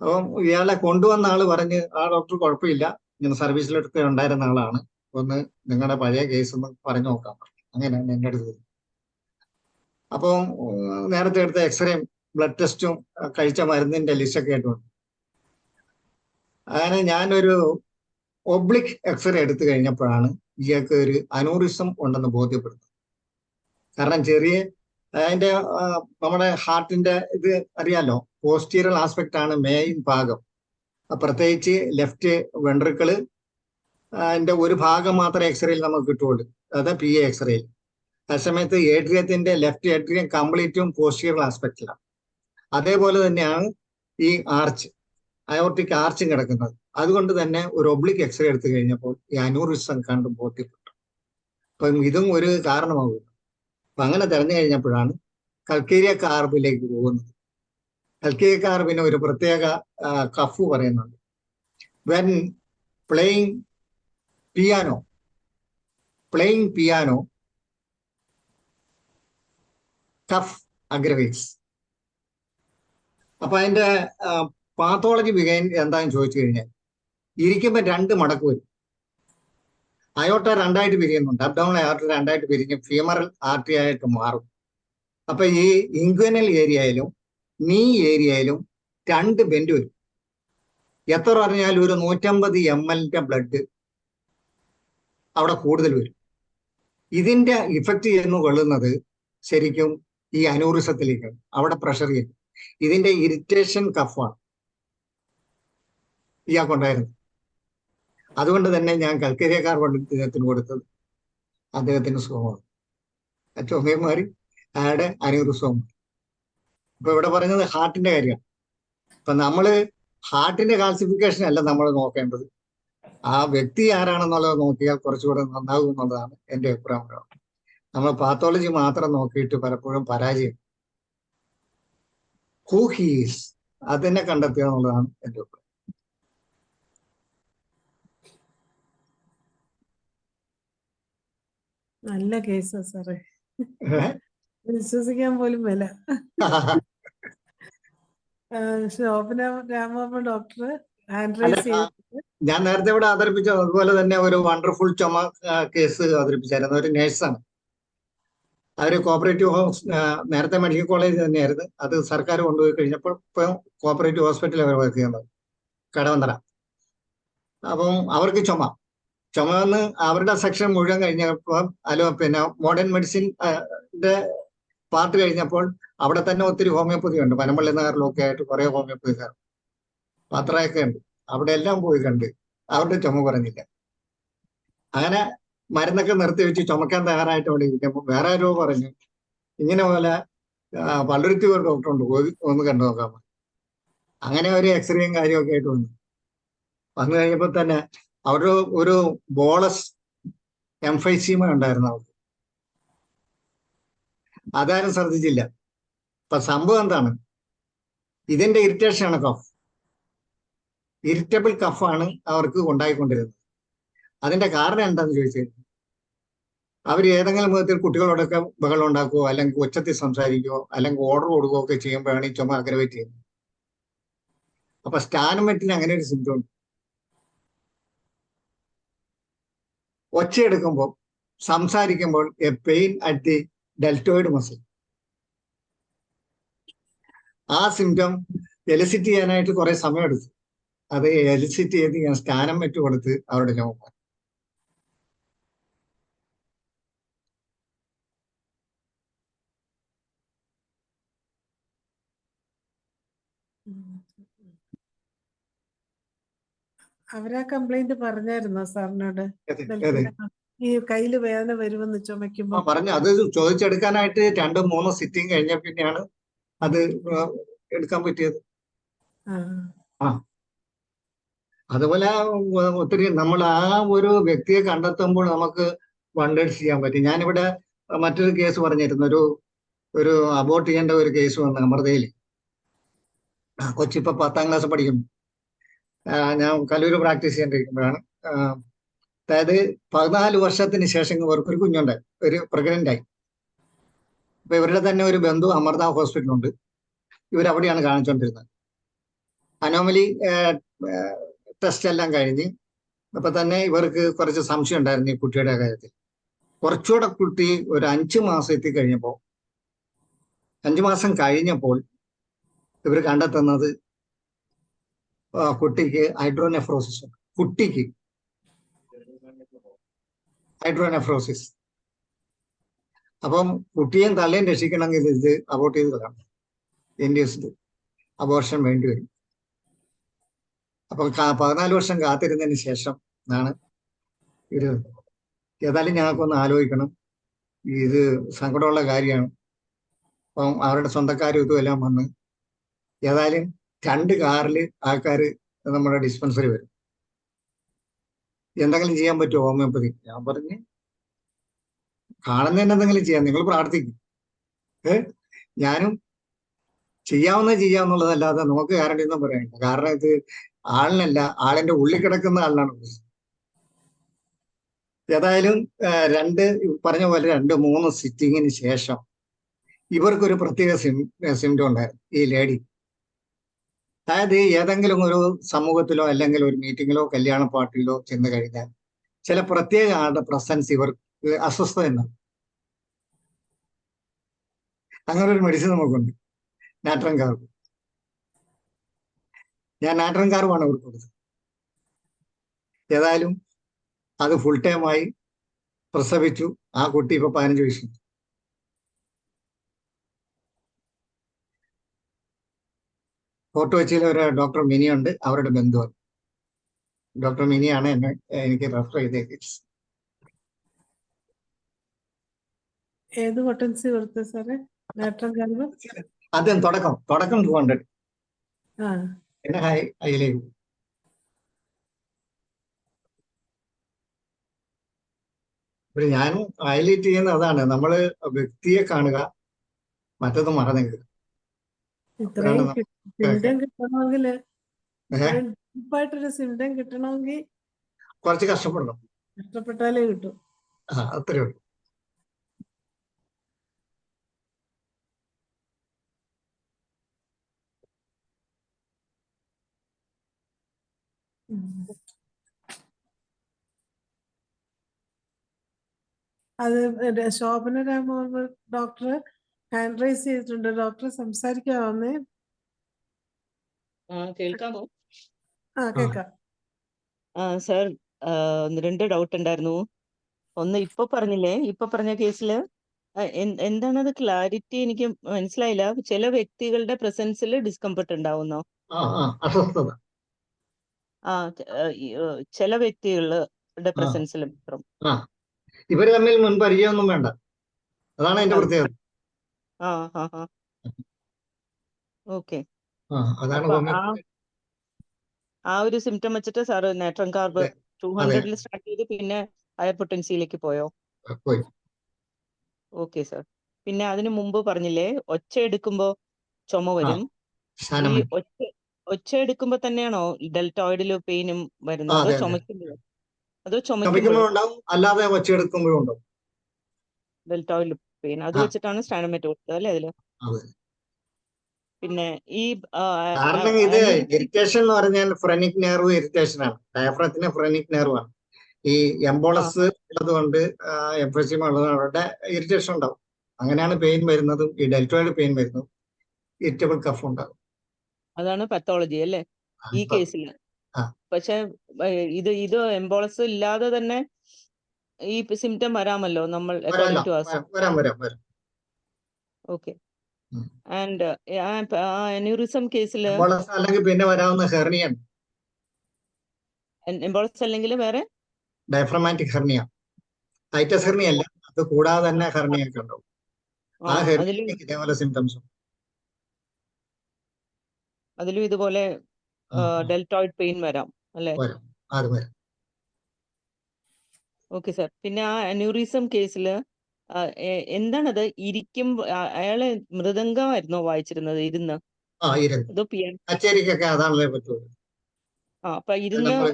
അപ്പം ഇയാളെ കൊണ്ടുവന്ന ആള് പറഞ്ഞ്, ആ ഡോക്ടർ കുഴപ്പമില്ല, ഇങ്ങനെ സർവീസിലെടുത്ത് ഉണ്ടായിരുന്ന ആളാണ്, ഒന്ന് നിങ്ങളുടെ പഴയ കേസ് ഒന്ന് പറഞ്ഞു നോക്കാൻ പറഞ്ഞു. അങ്ങനെയാണ് എൻ്റെ അടുത്ത്. അപ്പം നേരത്തെ എടുത്ത എക്സ്റേയും ബ്ലഡ് ടെസ്റ്റും കഴിച്ച മരുന്നിന്റെ ലിസ്റ്റൊക്കെ ആയിട്ട് വന്നു. അങ്ങനെ ഞാനൊരു ഒബ്ലിക് എക്സ്റേ എടുത്തു കഴിഞ്ഞപ്പോഴാണ് ഇയാൾക്ക് ഒരു അനൂറിസം ഉണ്ടെന്ന് ബോധ്യപ്പെടുന്നത്. കാരണം ചെറിയ അതിന്റെ നമ്മുടെ ഹാർട്ടിന്റെ ഇത് അറിയാലോ, പോസ്റ്റീരിയർ ആസ്പെക്ട് ആണ് മെയിൻ ഭാഗം. പ്രത്യേകിച്ച് ലെഫ്റ്റ് വെൻട്രിക്കിള് അതിന്റെ ഒരു ഭാഗം മാത്രമേ എക്സ്റേയിൽ നമുക്ക് കിട്ടുള്ളൂ, അതായത് PA എക്സ്റേയിൽ. ആ സമയത്ത് ഏട്രിയത്തിന്റെ ലെഫ്റ്റ് ഏട്രിയം കംപ്ലീറ്റും പോസ്റ്റീരിയർ ആസ്പെക്റ്റിലാണ്. അതേപോലെ തന്നെയാണ് ഈ ആർച്ച്, അയോർട്ടിക് ആർച്ചും കിടക്കുന്നത്. അതുകൊണ്ട് തന്നെ ഒരു ഒബ്ലിക് എക്സ്റേ എടുത്തു കഴിഞ്ഞപ്പോൾ ഈ അനൂറിസം കണ്ട് ബോധ്യപ്പെട്ടു. അപ്പം ഇതും ഒരു കാരണമാകുന്നു. അപ്പൊ അങ്ങനെ തെരഞ്ഞു കഴിഞ്ഞപ്പോഴാണ് കൽക്കേരിയ കാർബിലേക്ക് പോകുന്നത്. കൽക്കേരിയ കാർബിന് ഒരു പ്രത്യേക കഫ് പറയുന്നുണ്ട്. When playing piano cough aggravates. അപ്പൊ അതിന്റെ പാത്തോളജി ബിഗൈൻ എന്താണെന്ന് ചോദിച്ചു കഴിഞ്ഞാൽ, ഇരിക്കുമ്പോൾ 2 മടക്ക് വരും. അയോട്ട 2ആയിട്ട് പിരിയുന്നുണ്ട്, അബ്ഡോമിനൽ ആർട്ടറി 2ആയിട്ട് പിരിഞ്ഞ് ഫീമറൽ ആർട്ടറി ആയിട്ട് മാറും. അപ്പൊ ഈ ഇൻഗ്വനൽ ഏരിയയിലും നീ ഏരിയയിലും 2 ബെൻഡ് വരും. എത്ര പറഞ്ഞാൽ ഒരു 150 ml ബ്ലഡ് അവിടെ കൂടുതൽ വരും. ഇതിന്റെ ഇഫക്റ്റ് ചെയ്യുന്നു കൊള്ളുന്നത് ശരിക്കും ഈ അനൂറിസത്തിലേക്കാണ്. അവിടെ പ്രഷർ ചെയ്യും. ഇതിന്റെ ഇറിറ്റേഷൻ കഫാണ് ഇയാൾക്കുണ്ടായിരുന്നത്. അതുകൊണ്ട് തന്നെ ഞാൻ കൽക്കേരിയ കാർബൺ ഇദ്ദേഹത്തിന് കൊടുത്തത്. അദ്ദേഹത്തിന് സുഖമാണ്, ചുമയും മാറി, അയാളുടെ അനൂറിസവും. ഇപ്പൊ ഇവിടെ പറഞ്ഞത് ഹാർട്ടിന്റെ കാര്യമാണ്. ഇപ്പൊ നമ്മള് ഹാർട്ടിന്റെ കാൽസിഫിക്കേഷൻ അല്ല നമ്മൾ നോക്കേണ്ടത്, ആ വ്യക്തി ആരാണെന്നുള്ളത് നോക്കിയാൽ കുറച്ചുകൂടെ നന്നാകും എന്നുള്ളതാണ് എൻ്റെ അഭിപ്രായം. നമ്മൾ പാത്തോളജി മാത്രം നോക്കിയിട്ട് പലപ്പോഴും പരാജയം. ഹൂ ഹീസ് അതിനെ കണ്ടെത്തുക എന്നുള്ളതാണ് എൻ്റെ അഭിപ്രായം. നല്ല കേസാ സാറേ, വിശ്വസിക്കാൻ പോലും മേല. Shobhana Ramavarma doctor hand raise ചെയ്തിട്ട് ഞാൻ നേരത്തെ ഇവിടെ അവതരിപ്പിച്ച അതുപോലെ തന്നെ ഒരു വണ്ടർഫുൾ ചുമ കേസ് അവതരിപ്പിച്ചായിരുന്നു. ഒരു നേഴ്സാണ്. അവര് കോപ്പറേറ്റീവ് നേരത്തെ മെഡിക്കൽ കോളേജ് തന്നെയായിരുന്നു, അത് സർക്കാർ കൊണ്ടുപോയി കഴിഞ്ഞപ്പോൾ ഇപ്പം കോപ്പറേറ്റീവ് ഹോസ്പിറ്റലിൽ അവർ വർക്ക് ചെയ്യുന്നത്, കടവന്തറ. അപ്പം അവർക്ക് ചുമ വന്ന് അവരുടെ സെക്ഷൻ മുഴുവൻ കഴിഞ്ഞപ്പോൾ പിന്നെ മോഡേൺ മെഡിസിൻ പാർട്ട് കഴിഞ്ഞപ്പോൾ അവിടെ തന്നെ ഒത്തിരി ഹോമിയോപ്പതി ഉണ്ട്. പനമ്പള്ളി നഗറിലൊക്കെ ആയിട്ട് കുറെ ഹോമിയോപ്പതിക്കാർ. പത്രമൊക്കെ ഉണ്ട്. അവിടെ എല്ലാം പോയി കണ്ട് അവരുടെ ചുമ കുറഞ്ഞില്ല. അങ്ങനെ മരുന്നൊക്കെ നിർത്തിവെച്ച് ചുമക്കാൻ തയ്യാറായിട്ട് അവിടെ ഇരിക്കുമ്പോൾ വേറെ ആരോ പറഞ്ഞു ഇങ്ങനെ പോലെ പള്ളുരുത്തി ഒരു ഡോക്ടറുണ്ട്, പോയി ഒന്ന് കണ്ടു നോക്കാൻ പറഞ്ഞു. അങ്ങനെ ഒരു എക്സ്റേയും കാര്യമൊക്കെ ആയിട്ട് വന്നു കഴിഞ്ഞപ്പോൾ തന്നെ അവരുടെ ഒരു ബോളസ് എംഫൈസീമ ഉണ്ടായിരുന്നു അവർക്ക്. അതാരും ശ്രദ്ധിച്ചില്ല. അപ്പൊ സംഭവം എന്താണ്? ഇതിന്റെ ഇറിറ്റേഷൻ ആണ് കഫ്. ഇറിറ്റബിൾ കഫാണ് അവർക്ക് ഉണ്ടായിക്കൊണ്ടിരുന്നത്. അതിന്റെ കാരണം എന്താണെന്ന് ചോദിച്ചു കഴിഞ്ഞാൽ അവർ ഏതെങ്കിലും വിധത്തിൽ കുട്ടികളോടൊക്കെ ബഹളം ഉണ്ടാക്കുകയോ അല്ലെങ്കിൽ ഉച്ചത്തിൽ സംസാരിക്കുകയോ അല്ലെങ്കിൽ ഓർഡർ കൊടുക്കുകയോ ഒക്കെ ചെയ്യുമ്പോഴാണ് ഈ ചുമ അഗ്രവേറ്റ് ചെയ്യുന്നത്. അപ്പൊ സ്റ്റാനമെറ്റിന് അങ്ങനെ ഒരു സിംറ്റം ഉണ്ട്. ഒച്ചയെടുക്കുമ്പോൾ, സംസാരിക്കുമ്പോൾ A pain at the deltoid muscle. ആ സിംറ്റം എലിസിറ്റ് ചെയ്യാനായിട്ട് കുറെ സമയം എടുത്തു. അത് എലിസിറ്റ് ചെയ്ത് ഞാൻ സ്റ്റാനമെറ്റ് കൊടുത്ത് അവരുടെ ചുമ മാറ്റി. അവരാ കംപ്ലൈന്റ് പറഞ്ഞായിരുന്നോ സാറിനോട്? അതെ, ഈ കയ്യില് വേദന വരുമെന്ന് ചുമക്കുമ്പോ പറഞ്ഞു. അത് ചോദിച്ചെടുക്കാനായിട്ട് 2-3 സിറ്റിംഗ് കഴിഞ്ഞ പിന്നെയാണ് അത് എടുക്കാൻ പറ്റിയത്. ആ അതുപോലെ ഒത്തിരി നമ്മൾ ആ ഒരു വ്യക്തിയെ കണ്ടെത്തുമ്പോൾ നമുക്ക് വണ്ടേഴ്സ് ചെയ്യാൻ പറ്റും. ഞാനിവിടെ മറ്റൊരു കേസ് പറഞ്ഞിരുന്നു. ഒരു അബോർട്ട് ചെയ്യേണ്ട ഒരു കേസ് വന്നു അമൃതയിൽ. കൊച്ചിപ്പോ 10ാം ക്ലാസ് പഠിക്കുന്നു. ഞാൻ കല്ലൂര് പ്രാക്ടീസ് ചെയ്യേണ്ടിരിക്കുമ്പോഴാണ്. അതായത് 14 വർഷത്തിന് ശേഷം ഇവർക്കൊരു കുഞ്ഞുണ്ടായി, ഒരു പ്രഗ്നന്റ് ആയി. അപ്പൊ ഇവരുടെ തന്നെ ഒരു ബന്ധു അമൃത ഹോസ്പിറ്റലുണ്ട്, ഇവരവിടെയാണ് കാണിച്ചുകൊണ്ടിരുന്നത്. അനോമലി ടെസ്റ്റ് എല്ലാം കഴിഞ്ഞ് അപ്പൊ തന്നെ ഇവർക്ക് കുറച്ച് സംശയം ഉണ്ടായിരുന്നു ഈ കുട്ടിയുടെ കാര്യത്തിൽ. കുറച്ചുകൂടെ കുട്ടി ഒരു 5 മാസം എത്തിക്കഴിഞ്ഞപ്പോൾ 5 മാസം കഴിഞ്ഞപ്പോൾ ഇവർ കണ്ടെത്തുന്നത് കുട്ടിക്ക് ഹൈഡ്രോനെഫ്രോസിസ് ഉണ്ട്. കുട്ടിക്ക് ഹൈഡ്രോനെഫ്രോസിസ്. അപ്പം കുട്ടിയും തള്ളയും രക്ഷിക്കണമെങ്കിൽ ഇത് അബോർട്ട് ചെയ്ത് കളയണം. ഇൻഡ്യൂസ്ഡ് അബോർഷൻ വേണ്ടി വരും. അപ്പൊ 14 വർഷം കാത്തിരുന്നതിന് ശേഷം ആണ് ഇത്. ഏതായാലും ഞങ്ങൾക്കൊന്ന് ആലോചിക്കണം, ഇത് സങ്കടമുള്ള കാര്യമാണ്. അപ്പം അവരുടെ സ്വന്തക്കാരും ഇതും എല്ലാം വന്ന് ഏതായാലും 2 കാറിൽ ആൾക്കാർ നമ്മുടെ ഡിസ്പെൻസറി വരും. എന്തെങ്കിലും ചെയ്യാൻ പറ്റുമോ ഹോമിയോപ്പതി? ഞാൻ പറഞ്ഞ് കാണുന്നതിന് എന്തെങ്കിലും ചെയ്യാം, നിങ്ങൾ പ്രാർത്ഥിക്കും. ഞാനും ചെയ്യാവുന്നതല്ലാതെ നമുക്ക് ഗ്യാരണ്ടി ഒന്നും പറയാനില്ല. കാരണം ഇത് ആളിനല്ല, ആളിന്റെ ഉള്ളിൽ കിടക്കുന്ന ആളിനാണ് പ്രശ്നം. ഏതായാലും പറഞ്ഞ പോലെ 2-3 സിറ്റിങ്ങിന് ശേഷം ഇവർക്കൊരു പ്രത്യേക സിംറ്റം ഉണ്ടായിരുന്നു ഈ ലേഡി. അതായത് ഏതെങ്കിലും ഒരു സമൂഹത്തിലോ അല്ലെങ്കിൽ ഒരു മീറ്റിങ്ങിലോ കല്യാണ പാർട്ടിയിലോ ചെന്ന് കഴിഞ്ഞാൽ ചില പ്രത്യേക ആളുടെ പ്രസൻസ് ഇവർക്ക് അസ്വസ്ഥത ഉണ്ടാകും. അങ്ങനെ ഒരു മെഡിസിൻ നമുക്കുണ്ട്, നാട്രം കാർബ്. ഞാൻ നാട്രം കാർബാണ് ഇവർക്ക് കൊടുത്തത്. ഏതായാലും അത് ഫുൾ ടൈമായി പ്രസവിച്ചു. ആ കുട്ടി ഇപ്പൊ 15 വയസ്സുണ്ട്. ഫോർട്ട് കൊച്ചിയിലെ ഒരു ഡോക്ടർ മിനിയുണ്ട്, അവരുടെ ബന്ധുവാണ്. ഡോക്ടർ മിനിയാണ് എനിക്ക് റെഫർ ചെയ്തേക്ക്. ഏത് പൊട്ടൻസി കൊടുത്തു സാറേ? നാട്രം കാർബ് ആദ്യം തുടക്കം 200 ആ പിന്നെ ഹൈയിലേക്ക്. ഞാൻ ഹൈലൈറ്റ് ചെയ്യുന്ന അതാണ്, നമ്മള് വ്യക്തിയെ കാണുക, മറ്റത് മറന്നെങ്കിൽ. ഇത്രയും സിംറ്റം കിട്ടണമെങ്കിൽ, ഡീപ്പായിട്ടൊരു സിംറ്റം കിട്ടണമെങ്കിൽ കുറച്ച് കഷ്ടപ്പെടണം. കഷ്ടപ്പെട്ടാലേ കിട്ടും. അത്രേ ഉള്ളൂ. അത് Shobhana Ramavarma doctor hand raise ചെയ്തിട്ടുണ്ട്. ഡോക്ടർ സംസാരിക്കാവുന്നേ? കേൾക്കാമോ? കേക്കാം. സാർ, 2 ഡൗട്ട് ഉണ്ടായിരുന്നു. ഒന്ന് ഇപ്പൊ പറഞ്ഞ കേസില് എന്താണത് ക്ലാരിറ്റി എനിക്ക് മനസ്സിലായില്ല. ചില വ്യക്തികളുടെ പ്രസൻസിൽ ഡിസ്കംഫർട്ട് ഉണ്ടാവുന്നോ? അസ്വസ്ഥത. ചില വ്യക്തികളുടെ ആ പ്രസൻസിൽ മാത്രം. ആ ഇവര് തമ്മിൽ മുൻ പരിചയമൊന്നും വേണ്ട. അതാണ് അതിന്റെ ആ പ്രത്യേകത. ആ ആ ആ ഓക്കെ. അതാണ് അപ്പൊ ഹോമിയോപ്പതി. ആ ഒരു സിംറ്റം വെച്ചിട്ട് സാറ് നാട്രം കാർബ് അതെ 200 സ്റ്റാർട്ട് ചെയ്ത് പിന്നെ ഹയർ പൊട്ടൻസിയിലേക്ക് പോയോ? പോയി. Okay sir. പിന്നെ അതിനു മുമ്പ് പറഞ്ഞില്ലേ ഒച്ച എടുക്കുമ്പോ ചുമ ആ വരും. ഈ ഷാനമൻ. ഒച്ച എടുക്കുമ്പോ തന്നെയാണോ ഡെൽറ്റോയിഡില് പെയിനും വരുന്നത്, അതോ അതെ അതെ. ചുമക്കുമ്പോഴോ? അതോ ചുമക്കുമ്പോഴോ? ചുമയ്ക്കുമ്പോഴും ഉണ്ടാവും, അല്ലാതെ ഒച്ചയെടുക്കുമ്പോഴും ഉണ്ടാവും. ഡെൽറ്റോയിഡ് പെയിൻ അത് ആ വെച്ചിട്ടാണ് സ്റ്റാനോമെറ്റ് കൊടുത്തത് അല്ലേ അതില്? അതെ. പിന്നെ ഈ കാരണം ഇത് ഇറിറ്റേഷൻ എന്ന് പറഞ്ഞാൽ ഫ്രെനിക് നെർവ് ഇറിറ്റേഷൻ ആണ്. ഡയഫ്രത്തിന് ഫ്രെനിക് നെർവ് ആണ്. ഈ എംബോളസ് ഉള്ളതുകൊണ്ട് എംഫസിമ ഉള്ളതുകൊണ്ട് ഇറിറ്റേഷൻ ഉണ്ടാവും. അങ്ങനെയാണ് പെയിൻ വരുന്നതും ഈ ഡെൽറ്റോയിഡ് പെയിൻ വരുന്നതും ഇറിറ്റബിൾ കഫ് ഉണ്ടാകും. അതാണ് പത്തോളജി അല്ലേ ഈ കേസിൽ? ആ പക്ഷെ ഇത് എംബോളസ് ഇല്ലാതെ തന്നെ ഈ സിംറ്റം വരാമല്ലോ നമ്മൾ വരാമല്ലോ. According to us. വരാം. ഓക്കെ. ആൻഡ് അന്യൂറിസം കേസിൽ എംബോളസ് അല്ലെങ്കിൽ പിന്നെ വരാവുന്ന ഹെർണിയാണ് എംബോളസ് അല്ലെങ്കിൽ വേറെ ഡയഫ്രമാറ്റിക് ഹെർണിയ. ടൈറ്റസ് ഹെർണിയ അല്ല, അത് കൂടാതെ തന്നെ ഹെർണിയൊക്കെ ഉണ്ടാവും. ആ അതിലും ഹെർണിയക്ക് ഇതേപോലെ സിംറ്റംസ് ഇതുപോലെ ഡെൽറ്റോയിഡ് പെയിൻ വരാം അല്ലേ? വരാം. അത് വരാം. Okay sir. പിന്നെ ആ അന്യൂറിസം കേസിൽ എന്താണത്? ഇരിക്കുമ്പോ അയാള് മൃദംഗമായിരുന്നോ വായിച്ചിരുന്നത് ഇരുന്ന്? ഇരുന്ന് അതോ പിയാനോ? കച്ചേരിക്കൊക്കെ അതാണല്ലേ പറ്റുള്ളൂ. അപ്പൊ ഇരുന്ന് നമ്മള്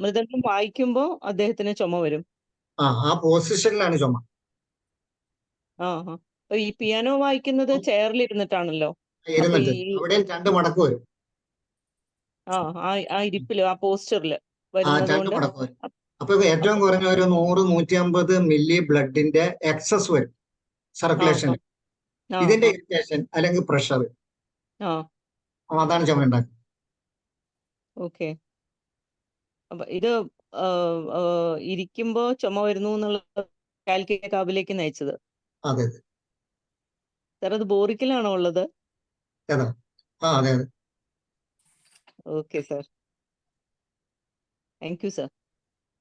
മൃദംഗം വായിക്കുമ്പോ അദ്ദേഹത്തിന് ചുമ വരും. ആ പൊസിഷനിലാണ് ചുമ. അപ്പൊ ഈ പിയാനോ വായിക്കുന്നത് ചെയറിൽ ഇരുന്നിട്ടാണല്ലോ. അപ്പൊ ഇരുന്നിട്ട് അവിടെയും 2 മടക്ക് വരും. ആ ഇരിപ്പില് ആ പോസ്റ്ററില് 2 വരുന്നത് കൊണ്ട് മടക്ക് വരും. അപ്പൊ ഏറ്റവും കുറഞ്ഞ ഒരു 100-150 മില്ലി ബ്ലഡിന്റെ എക്സസ് വരും സർക്കുലേഷൻ. ഇതിന്റെ ഇറിറ്റേഷൻ അല്ലെങ്കിൽ പ്രഷർ അതാണ് ചുമ ഉണ്ടാക്കുന്നത്. ഓക്കെ. അപ്പൊ ഇത് ഇരിക്കുമ്പോ ചുമ വരുന്നു എന്നുള്ളത് കാൽക്കിലേക്ക് നയിച്ചത്. അതെ സാർ അത് ബോറിക്കിലാണോ ഉള്ളത്? അതെ. Okay sir. Thank you sir.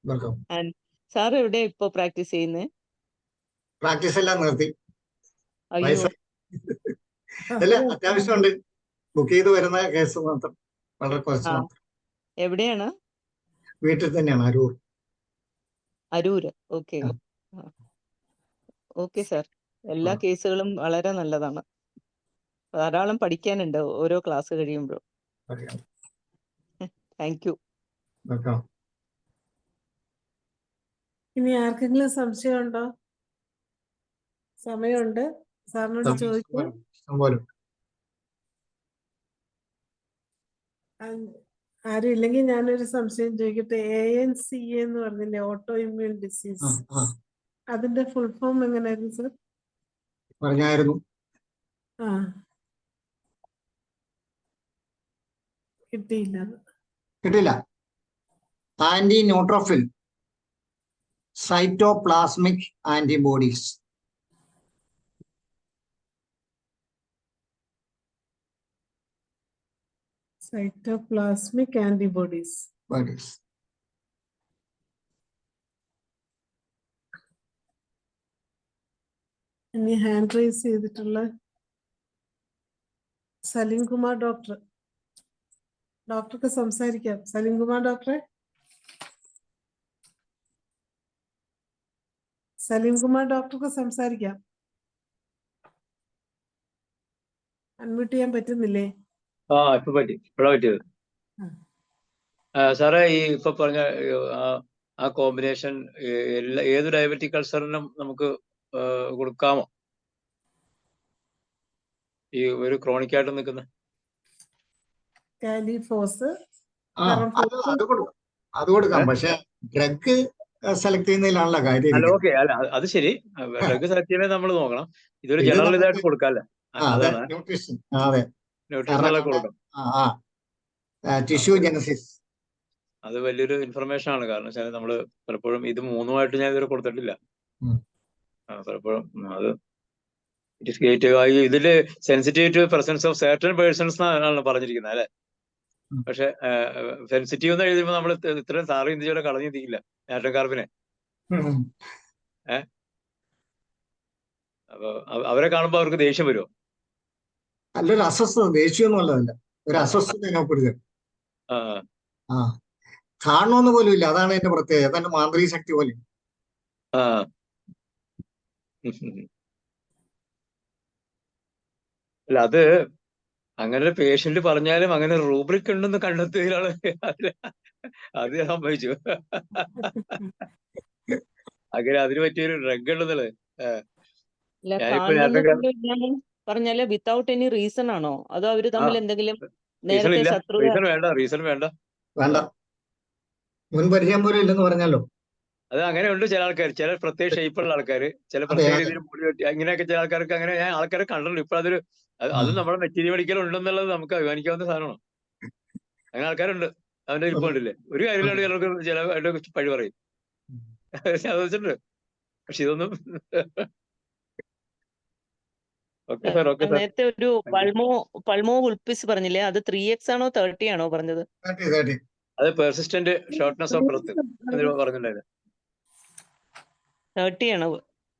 Welcome. And sir എവിടെ ഇപ്പൊ പ്രാക്ടീസ് ചെയ്യുന്നത്? പ്രാക്ടീസ് എല്ലാം നിർത്തി. അയ്യോ. അല്ല, അത്യാവശ്യമുണ്ട്. ബുക്ക് ചെയ്ത് വരുന്ന കേസ് മാത്രം, വളരെ കുറച്ച് മാത്രം. എവിടെയാണ്? വീട്ടിൽ തന്നെയാണ്, അരൂര്. ഓക്കെ. Okay sir. എല്ലാ കേസുകളും വളരെ നല്ലതാണ്. ധാരാളം പഠിക്കാനുണ്ട് ഓരോ ക്ലാസ് കഴിയുമ്പോഴും. Thank you. ഇനി ആർക്കെങ്കിലും സംശയമുണ്ടോ? സമയമുണ്ട്, സാറിനോട് ചോദിക്കാം. ആരും ഇല്ലെങ്കിൽ ഞാനൊരു സംശയം ചോദിക്കട്ടെ. ANCA എന്ന് പറഞ്ഞില്ലേ, ഓട്ടോ ഇമ്മ്യൂൺ ഡിസീസ്, അതിന്റെ ഫുൾ ഫോം എങ്ങനെയായിരുന്നു സർ? പറഞ്ഞായിരുന്നു. കിട്ടില്ല. Anti neutrophil cytoplasmic antibodies. Cytoplasmic antibodies. ഇനി ഹാൻഡ് റൈസ് ചെയ്തിട്ടുള്ള സലീം കുമാർ ഡോക്ടർ. ഡോക്ടർക്ക് സംസാരിക്കാം. സലീം കുമാർ ഡോക്ടറെ. സലീം കുമാർ ഡോക്ടർക്ക് സംസാരിക്കാം. അൺമ്യൂട്ട് ചെയ്യാൻ പറ്റുന്നില്ലേ? ഇപ്പൊ പറ്റി. ഇപ്പോഴാ പറ്റിയത്. സാറേ, ഈ ഇപ്പൊ പറഞ്ഞ ആ കോമ്പിനേഷൻ ഏത് ഡയബറ്റിക് അൾസറിനും നമുക്ക് കൊടുക്കാമോ? ഈ ഒരു ക്രോണിക് ആയിട്ട് നിൽക്കുന്ന കാലിഫോസ് അത് കൊടുക്കാം. പക്ഷെ ഡ്രഗ് സെലക്ട് ചെയ്യുന്നതിലാണല്ലോ കാര്യം. അല്ല, ഓക്കെ. അല്ല, അത് ശരി. ഡ്രഗ് സെലക്ട് ചെയ്യുന്നത് നമ്മൾ നോക്കണം. ഇതൊരു ജനറൽ ഇതായിട്ട് കൊടുക്കാല്ലേ? അതാണ് ന്യൂട്രീഷണലൊക്കെ കൊടുക്കാം. ടിഷ്യൂ ജനസിസ് അത് വലിയൊരു ഇൻഫർമേഷൻ ആണ്. കാരണം വെച്ചാൽ നമ്മള് പലപ്പോഴും ഇത് മൂന്നുമായിട്ട് ഞാൻ ഇതുവരെ കൊടുത്തിട്ടില്ല. പലപ്പോഴും അത് ഇതില് sensitive to presence of certain persons എന്നാണ് പറഞ്ഞിരിക്കുന്നത് അല്ലെ? പക്ഷെ സെൻസിറ്റീവ് എന്ന് എഴുതുമ്പോൾ നമ്മൾ ഇത്രയും സാറ് ഇന്ത്യയോടെ കളഞ്ഞു തീയില്ല നാട്രിയം കാർബിനെ. അപ്പൊ അവരെ കാണുമ്പോ അവർക്ക് ദേഷ്യം വരുമോ? അല്ലൊരു അസ്വസ്ഥത, ദേഷ്യമൊന്നും ഉള്ളതല്ല, ഒരു അസ്വസ്ഥത അനുഭവപ്പെടുക. ആ ആ കാണണമെന്ന് പോലും ഇല്ല, അതാണ് എന്റെ പ്രത്യേകത, അതെന്റെ മാന്ത്രിക ശക്തി പോലെ. ആ അല്ല, അത് അങ്ങനെ ഒരു പേഷ്യന്റ് പറഞ്ഞാലും അങ്ങനെ റൂബ്രിക് ഉണ്ടെന്ന് കണ്ടെത്തിയതിലാണ് അത് സംഭവിച്ചു. അങ്ങനെ അതിന് പറ്റിയൊരു ഡ്രഗ് ഉണ്ടെന്നുള്ളത്. അല്ല, ഞാനിപ്പോ നാട്രിയം കാർബൺ കാണണമെന്നില്ലാന്ന് പറഞ്ഞാല് വിത്തൗട്ട് എനി റീസൺ ആണോ, അതോ അവര് തമ്മിൽ എന്തെങ്കിലും റീസൺ നേരത്തെ ഇല്ല, ശത്രുത? റീസൺ വേണ്ട. വേണ്ട, മുൻപരിചയം പോലും ഇല്ലെന്ന് പറഞ്ഞല്ലോ. അത് അങ്ങനെ ഉണ്ട് ചില ആൾക്കാർ, ചില പ്രത്യേക ഷേപ്പുള്ള ആൾക്കാർ, ചില അതെ പ്രത്യേക അതെ. രീതിയിൽ മുടി വെട്ടി, അങ്ങനെയൊക്കെ ചില ആൾക്കാർക്ക് അങ്ങനെ ഞാൻ ആൾക്കാരെ കണ്ടിട്ടുണ്ട്. ഇപ്പൊ അതൊരു അത് നമ്മുടെ മെറ്റീരിയൽ മെഡിക്കൽ ഉണ്ടെന്നുള്ളത് നമുക്ക് അഭിമാനിക്കാവുന്ന സാധനമാണ്. അങ്ങനെ ആൾക്കാരുണ്ട്. അവന്റെ ഇരിപ്പ് കണ്ടില്ലേ, ഒരു കാര്യമില്ലാണ്ട് ചിലർക്ക് പഴി പറയും. അത് വെച്ചിട്ടുണ്ട്. പക്ഷെ ഇതൊന്നും ഓക്കെ സാർ, ഓക്കെ സാർ. നേരത്തെ ഒരു പൾമോ ഉൾപ്പിസ് പറഞ്ഞില്ലേ, അത് 3x ആണോ 30 ആണോ പറഞ്ഞത്? 30. അത് പെർസിസ്റ്റന്റ് ഷോർട്ട്നെസ് ഓഫ് ബ്രത്ത് എന്ന് പറഞ്ഞിട്ടുണ്ടായിരുന്നു. 30 ആണ്.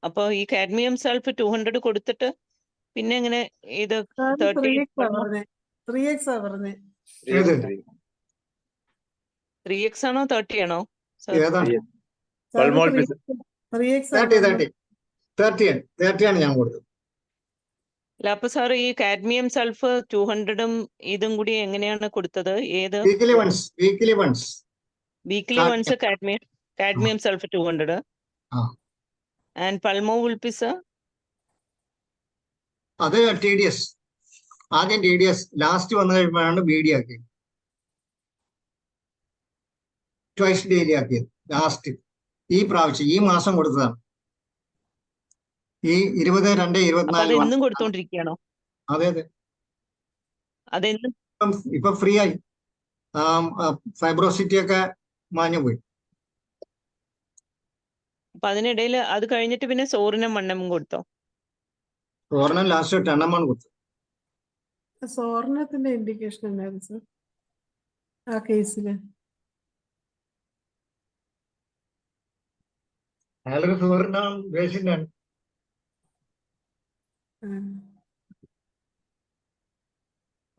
അപ്പൊ ഈ കാഡ്മിയം സൾഫ് 200 കൊടുത്തിട്ട് പിന്നെ എങ്ങനെ ഇത് 30 3x പറഞ്ഞേ. 3x ആണോ 30 ആണോ സർ? ഏതാണ്? 3x 30 ആണ് ഞാൻ കൊടുത്തത്. അല്ല, അപ്പൊ സാർ ഈ കാഡ്മിയം സൾഫ് 200ഉം ഇതും കൂടി എങ്ങനെയാണ് കൊടുത്തത്? ഏത് weekly once weekly once cadmium sulph 200 and pulmo vulpis? അത് TDS, ആദ്യം TDS, ലാസ്റ്റ് വന്നു കഴിയുമ്പോഴാണ് BD ആക്കിയത്, ട്വൈസ് ഡെയിലി ആക്കിയത്. ലാസ്റ്റ് ഈ പ്രാവശ്യം ഈ മാസം കൊടുത്തതാണ്, ഈ 20/2/24. എന്നും കൊടുത്തോണ്ടിരിക്കുകയാണോ? അതെ അതെ, അതെന്നും ഇപ്പൊ ഫ്രീ ആയി. ഫൈബ്രോസിറ്റി ഒക്കെ മാഞ്ഞു പോയി. അപ്പൊ അതിനിടയിൽ അത് കഴിഞ്ഞിട്ട് പിന്നെ സോറിനും മണ്ണമും കൊടുത്തോ? സോറിനും ലാസ്റ്റ് 10 കൊടുത്തു. സോർണത്തിന്റെ ഇൻഡിക്കേഷൻ എന്തായിരുന്നു സർ ആ കേസില്? അയാളൊരു സോറിനാണ് പേഷ്യന്റാണ്.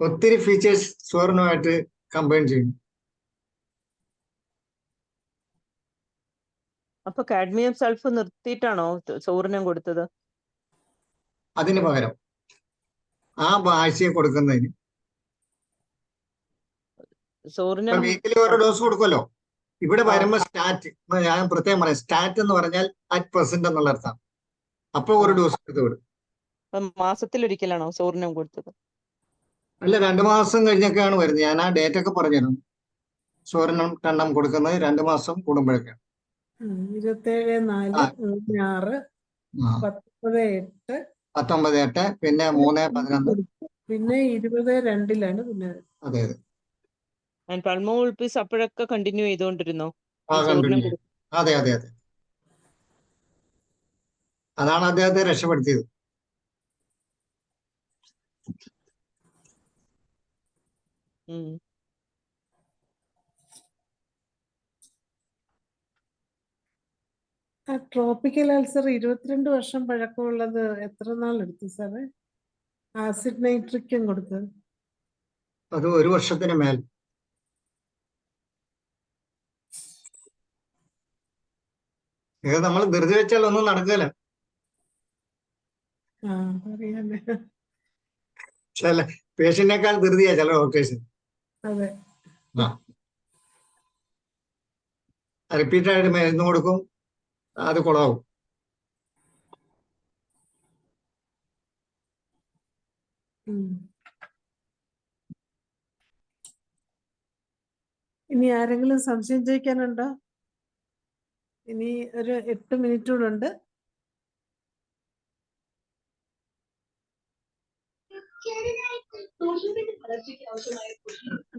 ഒത്തിരി ഫീച്ചേഴ്സ് സോറിനുമായിട്ട് കമ്പൈൻ ചെയ്യുന്നു. അപ്പൊ കാഡ്മിയം സൾഫ് നിർത്തിയിട്ടാണോ സോറിനും കൊടുത്തത്? അതിന് പകരം ആ ആഴ്ചയെ കൊടുക്കുന്നതിന് സോറിനും വീക്കിലി ഓരോ ഡോസ് കൊടുക്കുമല്ലോ. ഇവിടെ വരുമ്പോ സ്റ്റാറ്റ്, ഞാൻ പ്രത്യേകം പറയാം, സ്റ്റാറ്റ് എന്ന് പറഞ്ഞാൽ %, എന്നുള്ള അർത്ഥം. അപ്പൊ ഒരു ഡോസ് എടുത്ത് വിടും. മാസത്തിലൊരിക്കലാണോ സോറിനും കൊടുത്തത്? അല്ല, 2 മാസം കഴിഞ്ഞൊക്കെയാണ് വരുന്നത്. ഞാൻ ആ ഡേറ്റ് ഒക്കെ പറഞ്ഞിരുന്നു. സോറിനും 2 കൊടുക്കുന്നത് 2 മാസം കൂടുമ്പോഴൊക്കെയാണ്. 27/4/6 19/8 19/8 പിന്നെ 3/11 പിന്നെ 20/2 പിന്നെ. അതെ അതെ. പൾമോ ഉൾപ്പിസ് അപ്പോഴൊക്കെ കണ്ടിന്യൂ ചെയ്തുകൊണ്ടിരുന്നോ? അതെ അതെ അതെ, അതാണ് അദ്ദേഹത്തെ രക്ഷപ്പെടുത്തിയത്. ട്രോപ്പിക്കൽ അൾസർ 22 വർഷം പഴക്കമുള്ളത് എത്ര നാൾ എടുത്തു സാറേ? ആസിഡ് നൈട്രിക്കും കൊടുത്തത് അത് 1 വർഷത്തിന് മേൽ. ഇത് നമ്മൾ ധൃതി വെച്ചാൽ ഒന്നും നടക്കില്ല. അറിയാലേ. ചില പേഷ്യന്റിനേക്കാൾ ധൃതിയാ ചില ഡോക്ടേഴ്സ്. അതെ, റിപ്പീറ്റ് ആയിട്ട് മരുന്ന് കൊടുക്കും, അത് കുളമാവും. ഇനി ആരെങ്കിലും സംശയം ചോദിക്കാനുണ്ടോ? ഇനി ഒരു 8 മിനിറ്റ് കൂടെ ഉണ്ട്.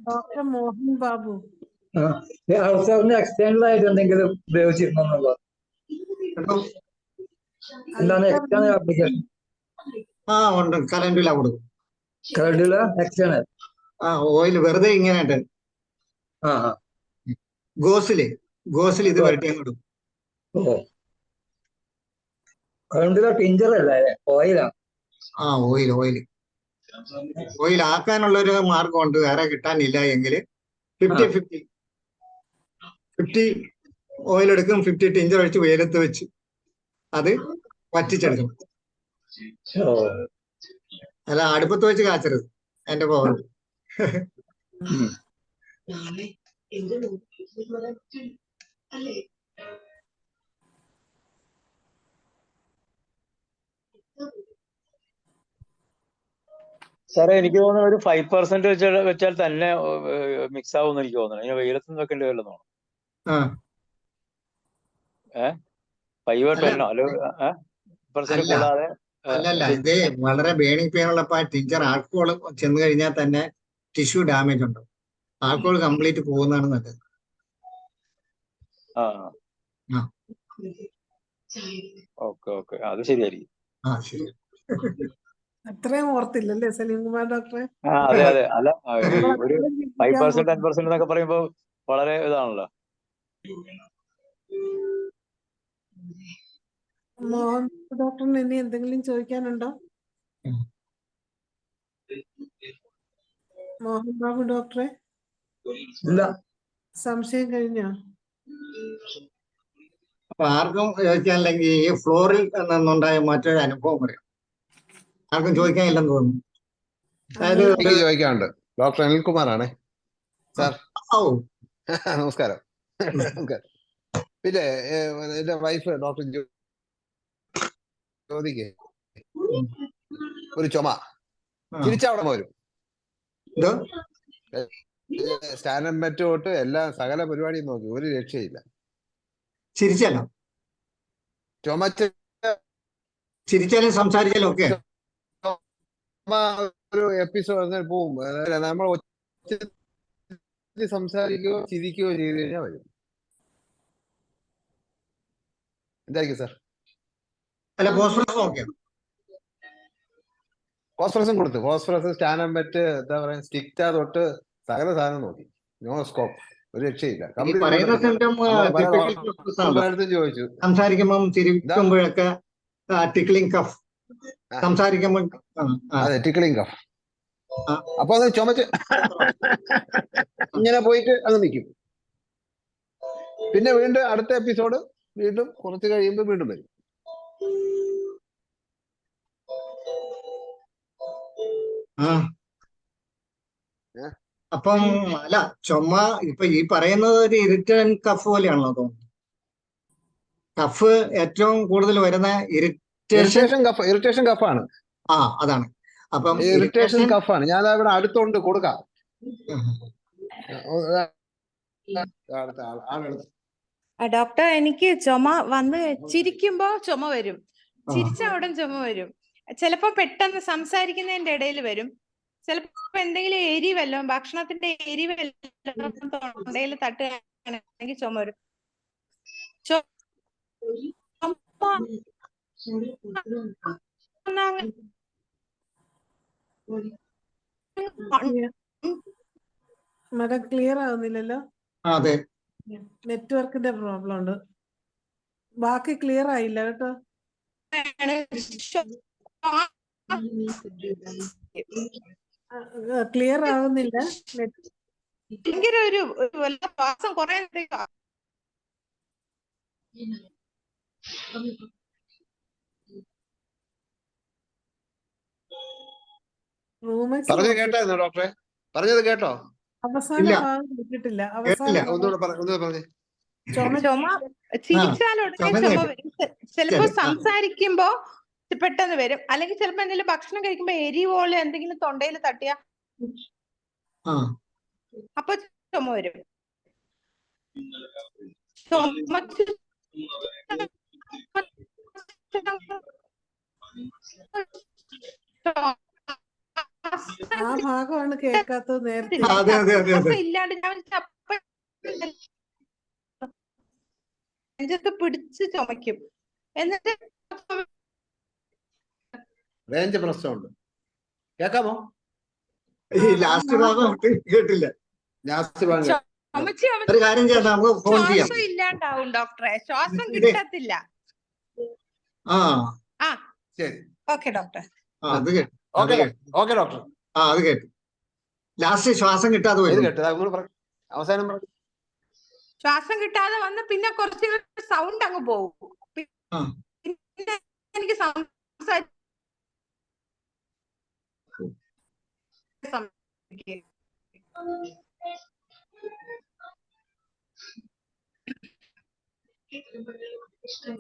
ഡോക്ടർ മോഹൻ ബാബു. അൾസറിന് എക്സ്റ്റേണൽ ആയിട്ട് എന്തെങ്കിലും ഉപയോഗിച്ചിരുന്നോ? എന്താണ് എക്സ്റ്റേണൽ ആപ്ലിക്കേഷൻ? ഉണ്ട്, കലണ്ടില കൊടുക്കും. കലണ്ടില എക്സ്റ്റേണൽ. ആ ഓയിൽ വെറുതെ ഇങ്ങനെ ഇട്ട് ആ ആ ഗോസില് ഇത് വരട്ടി അങ്ങ് ഇടും. ഓ അതുകൊണ്ടില്ല ടിഞ്ചറല്ല ഓയിലാണ്. ആ ഓയിൽ ആക്കാനുള്ള ഒരു മാർഗമുണ്ട്, വേറെ കിട്ടാനില്ല എങ്കിൽ 50-50 50 ഓയിൽ എടുക്കും, 50 ടിഞ്ചർ ഒഴിച്ച് വെയിലത്ത് വെച്ച് അത് വറ്റിച്ചെടുക്കും. ഓ അല്ല അടുപ്പത്ത് വെച്ച് കാച്ചരുത്, അതിന്റെ പവർ. ഉം. സാറേ എനിക്ക് തോന്നുന്നു ഒരു 5% വെച്ചാൽ തന്നെ മിക്സ് ആവുമെന്ന് എനിക്ക് തോന്നുന്നു. ഇങ്ങനെ വെയിലത്ത് വെക്കേണ്ടി വരില്ലെന്ന് തോന്നുന്നു. ആ 5 or അല്ല 10 അല്ല 5% അല്ല കൂടാതെ അല്ലല്ല, ഇത് വളരെ ബേണിംഗ് പെയിൻ ഉള്ളപ്പോ ടിഞ്ചർ ആൽക്കഹോൾ ചെന്ന് കഴിഞ്ഞാൽ തന്നെ ടിഷ്യൂ ഡാമേജ് ഉണ്ടാവും. ആൽക്കഹോൾ കംപ്ലീറ്റ് പോകുന്നതാണ് നല്ലത്. ആ ആ ഓക്കെ അത് ശരിയായിരിക്കും. ആ ശരി. അത്രയും ഓർത്തില്ലല്ലേ സലീം കുമാർ ഡോക്ടറെ? അതെ അല്ല ഈ ഒരു നമ്മളത്രയും ചിന്തിക്കാൻ 5% പോകുന്നു. 10% എന്നൊക്കെ പറയുമ്പോ വളരെ ഇതാണല്ലോ. മോഹൻ ഡോക്ടറിന് ഇനി എന്തെങ്കിലും ചോദിക്കാനുണ്ടോ? മോഹൻ ബാബു ഡോക്ടറെ, ഇല്ല. സംശയം കഴിഞ്ഞോ? അപ്പൊ ആർക്കും ചോദിക്കാനില്ലെങ്കിൽ ഈ ഫ്ലോറിൽ നിന്നുണ്ടായ മറ്റൊരു അനുഭവം പറയാം. ആർക്കും ചോദിക്കാനില്ലെന്ന് തോന്നുന്നു. അതായത് എനിക്ക് ചോദിക്കാനുണ്ട്. Doctor അനിൽകുമാറാണേ sir. ഓ നമസ്കാരം. നമസ്കാരം. പിന്നെ എന്റെ വൈഫ് ഡോക്ടർ ജ്യോതിക്ക് ഒരു ചുമ ചിരിച്ചവിടെ വരും. എന്തോ സ്റ്റാൻഡപ്പ് മെറ്റ് തൊട്ട് എല്ലാ സകല പരിപാടിയും നോക്കി, ഒരു രക്ഷയില്ല. ചിരിച്ചല്ലോ, ചിരിച്ചാലും സംസാരിച്ചാലും ഒക്കെ ഒരു എപ്പിസോഡ് പോവും. നമ്മൾ സംസാരിക്കുകയോ ചിരിക്കുകയോ ചെയ്ത് കഴിഞ്ഞാൽ വരും. എന്തായിരിക്കും സാർ? അല്ല ഫോസ്ഫറസ് നോക്കിയോ? ഫോസ്ഫറസും കൊടുത്തു. ഫോസ്ഫറസ്, സ്റ്റാൻഡപ്പ് മെറ്റ്, എന്താ പറയാ, സ്റ്റിക്റ്റാ തൊട്ട് സകല സാധനം നോക്കി. നോ സ്കോപ്പ്, ഒരു രക്ഷയില്ല. ഈ പറയുന്ന സിംറ്റം പലയിടത്തും ചോദിച്ചു. സംസാരിക്കുമ്പോൾ ചിരിക്കുമ്പോഴൊക്കെ ടിക്ലിംഗ് കഫ്, സംസാരിക്കുമ്പോൾ അതെ ടിക്ലിംഗ് കഫ്. അപ്പൊ അത് ചുമച്ച് ഇങ്ങനെ പോയിട്ട് അത് നിൽക്കും. പിന്നെ വീണ്ടും അടുത്ത എപ്പിസോഡ് വീണ്ടും കുറച്ച് കഴിയുമ്പോൾ വീണ്ടും വരും. അപ്പം അല്ല ചുമ ഇപ്പൊ ഈ പറയുന്നത് ഒരു ഇറിറ്റന്റ് കഫ് പോലെയാണല്ലോ തോന്നുന്നത്. കഫ് ഏറ്റവും കൂടുതൽ വരുന്ന ഇറിറ്റേഷൻ കഫാണ്. അതാണ്. അപ്പം ഇറിറ്റേഷൻ കഫാണ്. ഞാൻ ഇവിടെ അടുത്തുണ്ട്, കൊടുക്കാം. ഡോക്ടർ, എനിക്ക് ചുമ വന്ന് ചിരിക്കുമ്പോ ചുമ വരും, ചിരിച്ച ഉടൻ ചുമ വരും. ചിലപ്പോ പെട്ടെന്ന് സംസാരിക്കുന്നതിന്റെ ഇടയിൽ വരും. ചിലപ്പോ എന്തെങ്കിലും എരിവല്ലോ, ഭക്ഷണത്തിന്റെ എരിവല്ലോ തൊണ്ടയിൽ തട്ടുകയാണെങ്കിൽ ചുമ വരും. മരം ക്ലിയർ ആവുന്നില്ലല്ലോ. അതെ, നെറ്റ്വർക്കിന്റെ പ്രോബ്ലം ഉണ്ട്. ബാക്കി ക്ലിയർ ആയില്ല കേട്ടോ. ക്ലിയർ ആവുന്നില്ല. ഭയങ്കര ഒരു ശ്വാസം കുറെ പറഞ്ഞു കേട്ടായിരുന്നു ഡോക്ടറെ? പറഞ്ഞത് കേട്ടോ? അവസാന ഭാഗം കേട്ടിട്ടില്ല. ഒന്നുകൂടെ പറഞ്ഞേ. ചുമ ചിരിച്ചാൽ ഉടനെ ചുമ വരും. ചിലപ്പോ സംസാരിക്കുമ്പോ പെട്ടെന്ന് വരും. അല്ലെങ്കിൽ ചിലപ്പോ എന്തെങ്കിലും ഭക്ഷണം കഴിക്കുമ്പോ എരി പോലെ എന്തെങ്കിലും തൊണ്ടയിൽ തട്ടിയ അപ്പൊ ചുമ വരും. ആ ഭാഗമാണ് കേൾക്കാത്തത് നേരത്തെ. ഇല്ലാണ്ട് ഞാൻ നെഞ്ചത്ത് പിടിച്ച് ചുമക്കും. എന്നിട്ട് റേഞ്ച് പ്രശ്നമുണ്ട്. കേക്കാമോ? ഈ ലാസ്റ്റ് ഭാഗം കേട്ടില്ല. ലാസ്റ്റ് ഭാഗം ചുമച്ച് ഒരു കാര്യം ചെയ്യാം, നമുക്ക് ഫോൺ ചെയ്യാം. ശ്വാസം ഇല്ലാണ്ടാവും ഡോക്ടറെ, ശ്വാസം ഇതേ. കിട്ടത്തില്ല. ആ ആ ശരി. Okay doctor. അത് കേട്ടു, അത് ഓക്കെ കേട്ടു. Okay doctor. അത് കേട്ടു. ലാസ്റ്റ് ശ്വാസം കിട്ടാതെ ഇത് വരും. കേട്ടു. ഒന്നുകൂടെ പറ. അവസാനം പറ. ശ്വാസം കിട്ടാതെ വന്ന് പിന്നെ കുറച്ച് സൗണ്ട് അങ്ങ് പോകും. ആ. പിന്നെ എനിക്ക് സംസാരിക്കാൻ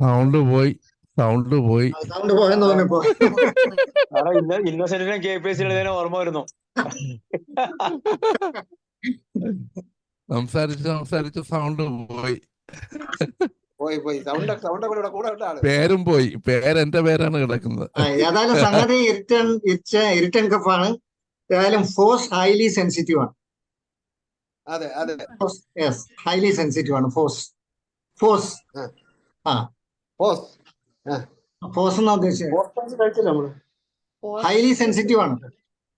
സൗണ്ട് പോയി. സൗണ്ട് പോയെന്ന് തോന്നിപ്പോ. ഇന്നസെന്റിനെ KPSC എഴുതാൻ ഓർമ്മ വരുന്നു. സംസാരിച്ച് സൗണ്ട് പോയി. പോയി സൗണ്ട് കൂടെ ഇട്ട ആള്. പേരും പോയി. എന്റെ പേരാണ് കിടക്കുന്നത്. ഏതായാലും സംഗതി ഇറിറ്റൻ കഫാണ്. ഏതായാലും ഫോഴ്സ് ഹൈലി സെൻസിറ്റീവ് ആണ്. അതെ യെസ്, ഹൈലി സെൻസിറ്റീവ് ആണ് ഫോഴ്സ്. ആ പോസ് ഫോഴ്സ് എന്നാ ഉദ്ദേശിച്ചത്. കഴിച്ചില്ല നമ്മള്. ഹൈലി സെൻസിറ്റീവ് ആണ്.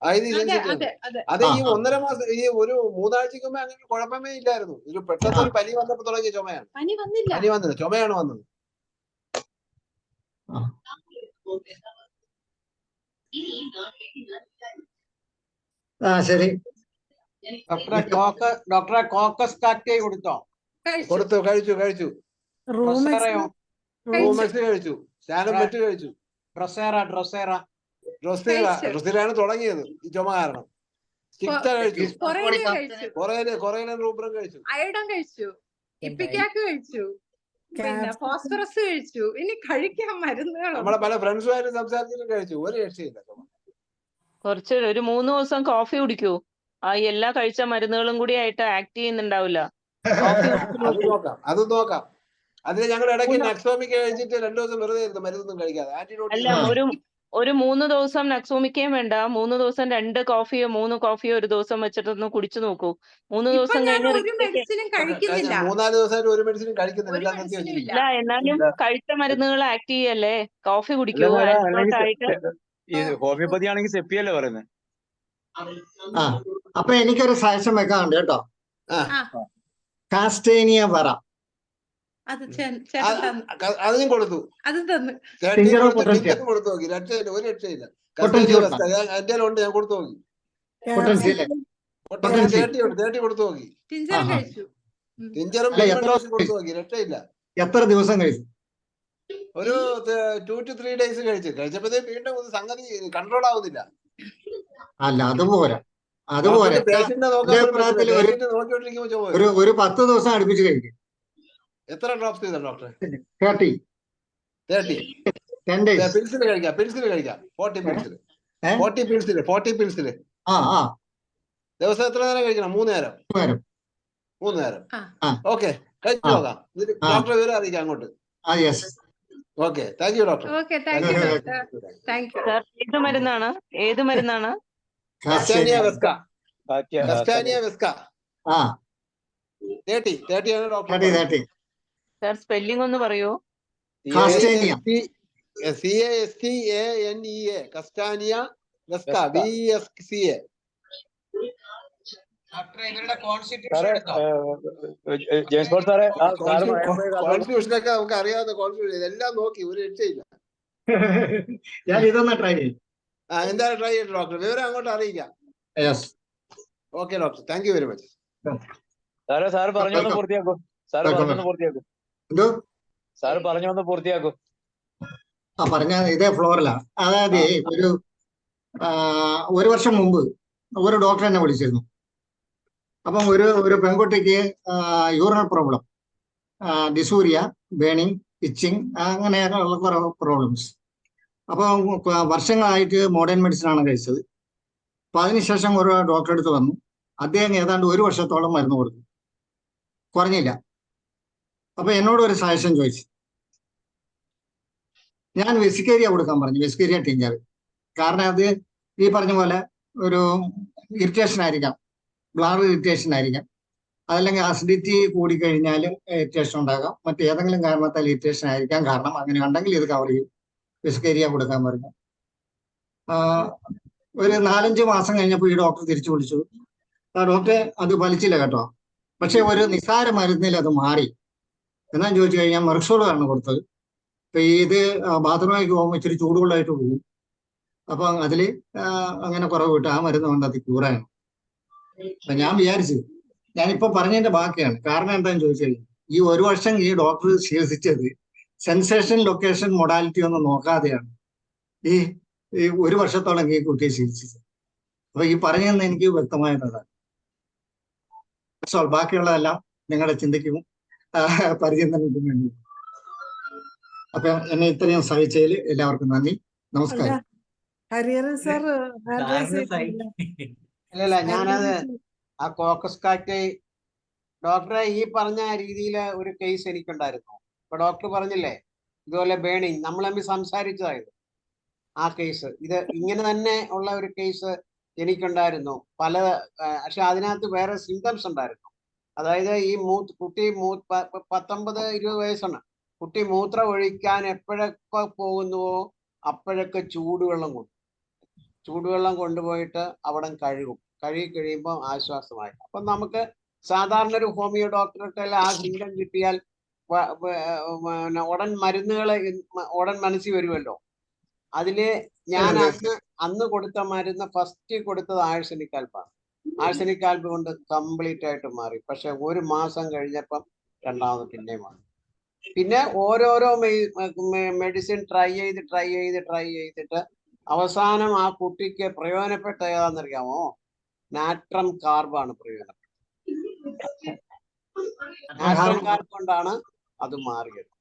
അത് ഈ ആ. 1.5 മാസം ഈ ഒരു 3 ആഴ്ചക്ക് മുമ്പ് അങ്ങനെ കുഴപ്പമേ ഇല്ലായിരുന്നു. ഒരു പെട്ടെന്ന് ഒരു പനി വന്നപ്പോ തുടങ്ങിയ ചുമയാണ്. പനി വന്നില്ല, ചുമയാണ് വന്നത്. ശരി. ഡോക്ടറെ കോക്കസ് കാക്ടേ കൊടുത്തോ? കഴിച്ചു. റൂമെക്സ് കഴിച്ചു. സ്റ്റാനോമെറ്റ് കഴിച്ചു. ഡ്രൊസേറയാണ് തുടങ്ങിയത് ഈ ചുമ കാരണം. സ്റ്റിക്ട കഴിച്ചു. കൊറേലൻ റൂബ്രം കഴിച്ചു. അയഡൻ കഴിച്ചു. ഇപ്പിക്കാക്ക് കഴിച്ചു. പിന്നെ ഫോസ്ഫറസ് കഴിച്ചു. ഇനി കഴിക്കാൻ മരുന്നുകൾ നമ്മളെ പല ഫ്രണ്ട്സുമായിട്ട് സംസാരിച്ചിട്ടും കഴിച്ചു. ഒരു രക്ഷയില്ല. കുറച്ച് ഒരു 3 ദിവസം കോഫി കുടിക്കൂ. ആ എല്ലാ കഴിച്ച മരുന്നുകളും കൂടി ആയിട്ട് ആക്ട് ചെയ്യുന്നുണ്ടാവില്ല. കോഫി അത് നോക്കാം. അതിന് ഞങ്ങൾ ഇടയ്ക്ക് നക്സോമിക് കഴിച്ചിട്ട് 2 ദിവസം വെറുതെ ഇരുന്നു, മരുന്നൊന്നും കഴിക്കാതെ. അല്ല, ഒരു 3 ദിവസം നക്സോമിക്കയും വേണ്ട. 3 ദിവസം 2 കോഫിയോ 3 കോഫിയോ ഒരു ദിവസം വെച്ചിട്ടൊന്ന് കുടിച്ചു നോക്കൂ. 3 ദിവസം കഴിഞ്ഞ് 3-4 ദിവസമായിട്ട് ഒരു മെഡിസിനും കഴിക്കുന്നില്ല. ഇല്ല, എന്നാലും കഴിച്ച മരുന്നുകൾ ആക്ട് ചെയ്യല്ലേ. കോഫി കുടിക്കൂ. ഈ ഹോമിയോപ്പതി ആണെങ്കിൽ സെപ്പിയല്ലേ പറയുന്നത്. അപ്പൊ എനിക്കൊരു സജഷൻ വെക്കാറുണ്ട് കേട്ടോ. കാസ്റ്റേനിയ വറ അത് ഞാൻ കൊടുത്തു. കൊടുത്തു നോക്കി. ഒരു രക്ഷയില്ല. എന്റെ ഉണ്ട്, ഞാൻ കൊടുത്തു നോക്കി. 30 കൊടുത്തു നോക്കി. ടിഞ്ചറും കൊടുത്തു നോക്കി. രക്ഷയില്ല. എത്ര ദിവസം കഴിച്ചു? ഒരു 2 to 3 days കഴിച്ചപ്പോഴത്തേ വീണ്ടും സംഗതി കൺട്രോൾ ആവുന്നില്ല. അല്ല, അതുപോലെ ഒരു 10 ദിവസം അടുപ്പിച്ച് കഴിക്കും. എത്ര ഡ്രോപ്സ് ചെയ്ത ഡോക്ടർ? 30. 10 days. പിൽസിൽ കഴിക്കാം. 40 പിൽസില് ദിവസം എത്ര നേരം കഴിക്കണം? 3 നേരം. ഓക്കെ, കഴിച്ചു നോക്കാം. ഡോക്ടറെ വിവരം അറിയിക്കാം അങ്ങോട്ട്. Okay, thank you doctor. ഏത് മരുന്നാണ്? കസ്റ്റാനിയ വെസ്ക. 30 ആണ് ഡോക്ടർ. സർ, സ്പെല്ലിംഗ് ഒന്ന് പറയൂ. കാസ്റ്റേനിയ. CASTANEA. കസ്റ്റാനിയ വെസ്ക. VESCA. കോൺസ്റ്റിറ്റ്യൂഷനൊക്കെ നമുക്ക് അറിയാവുന്ന കോൺസ്റ്റിറ്റ്യൂഷൻ എല്ലാം നോക്കി, ഒരു രക്ഷയില്ല. ഞാൻ ഇതൊന്ന് ട്രൈ ചെയ്യും. എന്തായാലും ട്രൈ ചെയ്തു ഡോക്ടർ. വിവരം അങ്ങോട്ട് അറിയിക്കാം. Okay doctor, thank you very much. Sir പറഞ്ഞൊന്ന് പൂർത്തിയാക്കൂ. പറഞ്ഞ ഇതേ ഫ്ലോറിലാണ്. അതായത് ഒരു വർഷം മുമ്പ് ഒരു ഡോക്ടർ എന്നെ വിളിച്ചിരുന്നു. അപ്പം ഒരു പെൺകുട്ടിക്ക് യൂറിനൽ പ്രോബ്ലം, ഡിസൂരിയ, ബേണിംഗ്, ഇച്ചിങ്, അങ്ങനെയുള്ള കുറെ പ്രോബ്ലംസ്. അപ്പോൾ വർഷങ്ങളായിട്ട് മോഡേൺ മെഡിസിൻ ആണ് കഴിച്ചത്. അപ്പൊ അതിനുശേഷം ഒരു ഡോക്ടറെ അടുത്ത് വന്നു. അദ്ദേഹം ഏതാണ്ട് 1 വർഷത്തോളം മരുന്ന് കൊടുത്തു, കുറഞ്ഞില്ല. അപ്പൊ എന്നോട് ഒരു സജഷൻ ചോദിച്ചു. ഞാൻ വെസിക്കേരിയ കൊടുക്കാൻ പറഞ്ഞു, വെസിക്കേരിയ ടിഞ്ചർ. കാരണം അത് ഈ പറഞ്ഞ പോലെ ഒരു ഇറിറ്റേഷൻ ആയിരിക്കാം, ബ്ലാഡർ ഇറിറ്റേഷൻ ആയിരിക്കാം, അതല്ലെങ്കിൽ അസിഡിറ്റി കൂടിക്കഴിഞ്ഞാലും ഇറിറ്റേഷൻ ഉണ്ടാകാം, മറ്റേതെങ്കിലും കാരണത്താൽ ഇറിറ്റേഷൻ ആയിരിക്കാം കാരണം. അങ്ങനെ ഉണ്ടെങ്കിൽ ഇത് കവർ ചെയ്യും, വെസിക്കേരിയ കൊടുക്കാൻ പറഞ്ഞു. ഒരു 4-5 മാസം കഴിഞ്ഞപ്പോൾ ഈ ഡോക്ടർ തിരിച്ചു വിളിച്ചു. ഡോക്ടറെ അത് ഫലിച്ചില്ല കേട്ടോ, പക്ഷെ ഒരു നിസാര മരുന്നിൽ അത് മാറി. എന്നാന്ന് ചോദിച്ചു കഴിഞ്ഞാൽ മെർഷോളാണ് കൊടുത്തത്. ഇപ്പൊ ഇത് ബാത്റൂമിലേക്ക് പോകുമ്പോൾ ഇച്ചിരി ചൂടുവെള്ളമായിട്ട് പോകും. അപ്പൊ അതില് അങ്ങനെ കുറവ് കിട്ടും. ആ മരുന്ന് കൊണ്ട് അത് ക്യൂറാണ്. അപ്പൊ ഞാൻ വിചാരിച്ചു, ഞാനിപ്പോ പറഞ്ഞതിന്റെ ബാക്കിയാണ്. കാരണം എന്താണെന്ന് ചോദിച്ചു കഴിഞ്ഞാൽ ഈ 1 വർഷം ഈ ഡോക്ടർ ചികിത്സിച്ചത് സെൻസേഷൻ, ലൊക്കേഷൻ, മൊഡാലിറ്റി ഒന്നും നോക്കാതെയാണ് ഈ 1 വർഷത്തോളം ഈ കുട്ടിയെ ചികിത്സിച്ചത്. അപ്പൊ ഈ പറഞ്ഞതെന്ന് എനിക്ക് വ്യക്തമായതാണ്. ബാക്കിയുള്ളതെല്ലാം നിങ്ങളുടെ ചിന്തയ്ക്കും പരിചിന്തനത്തിനും വേണ്ടി. അപ്പൊ എന്നെ ഇത്രയും സഹിച്ചതിൽ എല്ലാവർക്കും നന്ദി, നമസ്കാരം. ഹരിഹരൻ സാർ ഹാൻഡ് റൈസ് സാറിന് ചെയ്തിട്ടില്ല. അല്ലല്ല, ഞാനത് ആ കോക്കസ് കാറ്റ് ഡോക്ടറെ ഈ പറഞ്ഞ രീതിയിൽ ഒരു കേസ് എനിക്കുണ്ടായിരുന്നു. ഇപ്പൊ ഡോക്ടർ പറഞ്ഞില്ലേ ഇതുപോലെ ബേണിങ്, നമ്മൾ തമ്മിൽ സംസാരിച്ചതായത് ആ കേസ്. ഇത് ഇങ്ങനെ തന്നെ ഉള്ള ഒരു കേസ് എനിക്കുണ്ടായിരുന്നു. പക്ഷെ അതിനകത്ത് വേറെ സിംറ്റംസ് ഉണ്ടായിരുന്നു. അതായത് ഈ കുട്ടി 19-20 വയസ്സാണ്. കുട്ടി മൂത്രം ഒഴിക്കാൻ എപ്പോഴൊക്കെ പോകുന്നുവോ അപ്പോഴൊക്കെ ചൂടുവെള്ളം കൊണ്ടുപോയിട്ട് അവിടെ കഴുകി കഴിയുമ്പോൾ ആശ്വാസമായി. അപ്പം നമുക്ക് സാധാരണ ഒരു ഹോമിയോ ഡോക്ടർക്കെല്ലാം ആ സിംറ്റം കിട്ടിയാൽ ഉടൻ ഉടൻ മനസ്സിൽ വരുമല്ലോ. അതില് ഞാൻ അന്ന് കൊടുത്ത മരുന്ന് ഫസ്റ്റ് കൊടുത്തത് ആഴ്സനിക് ആൽപ്പാണ്. ആഴ്സനിക് ആൽപ്പ് കൊണ്ട് കംപ്ലീറ്റ് ആയിട്ട് മാറി. പക്ഷെ 1 മാസം കഴിഞ്ഞപ്പം രണ്ടാമത് പിന്നെയും മാറി. പിന്നെ ഓരോരോ മെഡിസിൻ ട്രൈ ചെയ്തിട്ട് അവസാനം ആ കുട്ടിക്ക് പ്രയോജനപ്പെട്ട ഏതാണെന്നറിയാമോ? നാട്രം കാർബാണ് പ്രയോജനപ്പെട്ടത്. നാട്രം കാർബ് കൊണ്ടാണ് അത് മാറിയത്.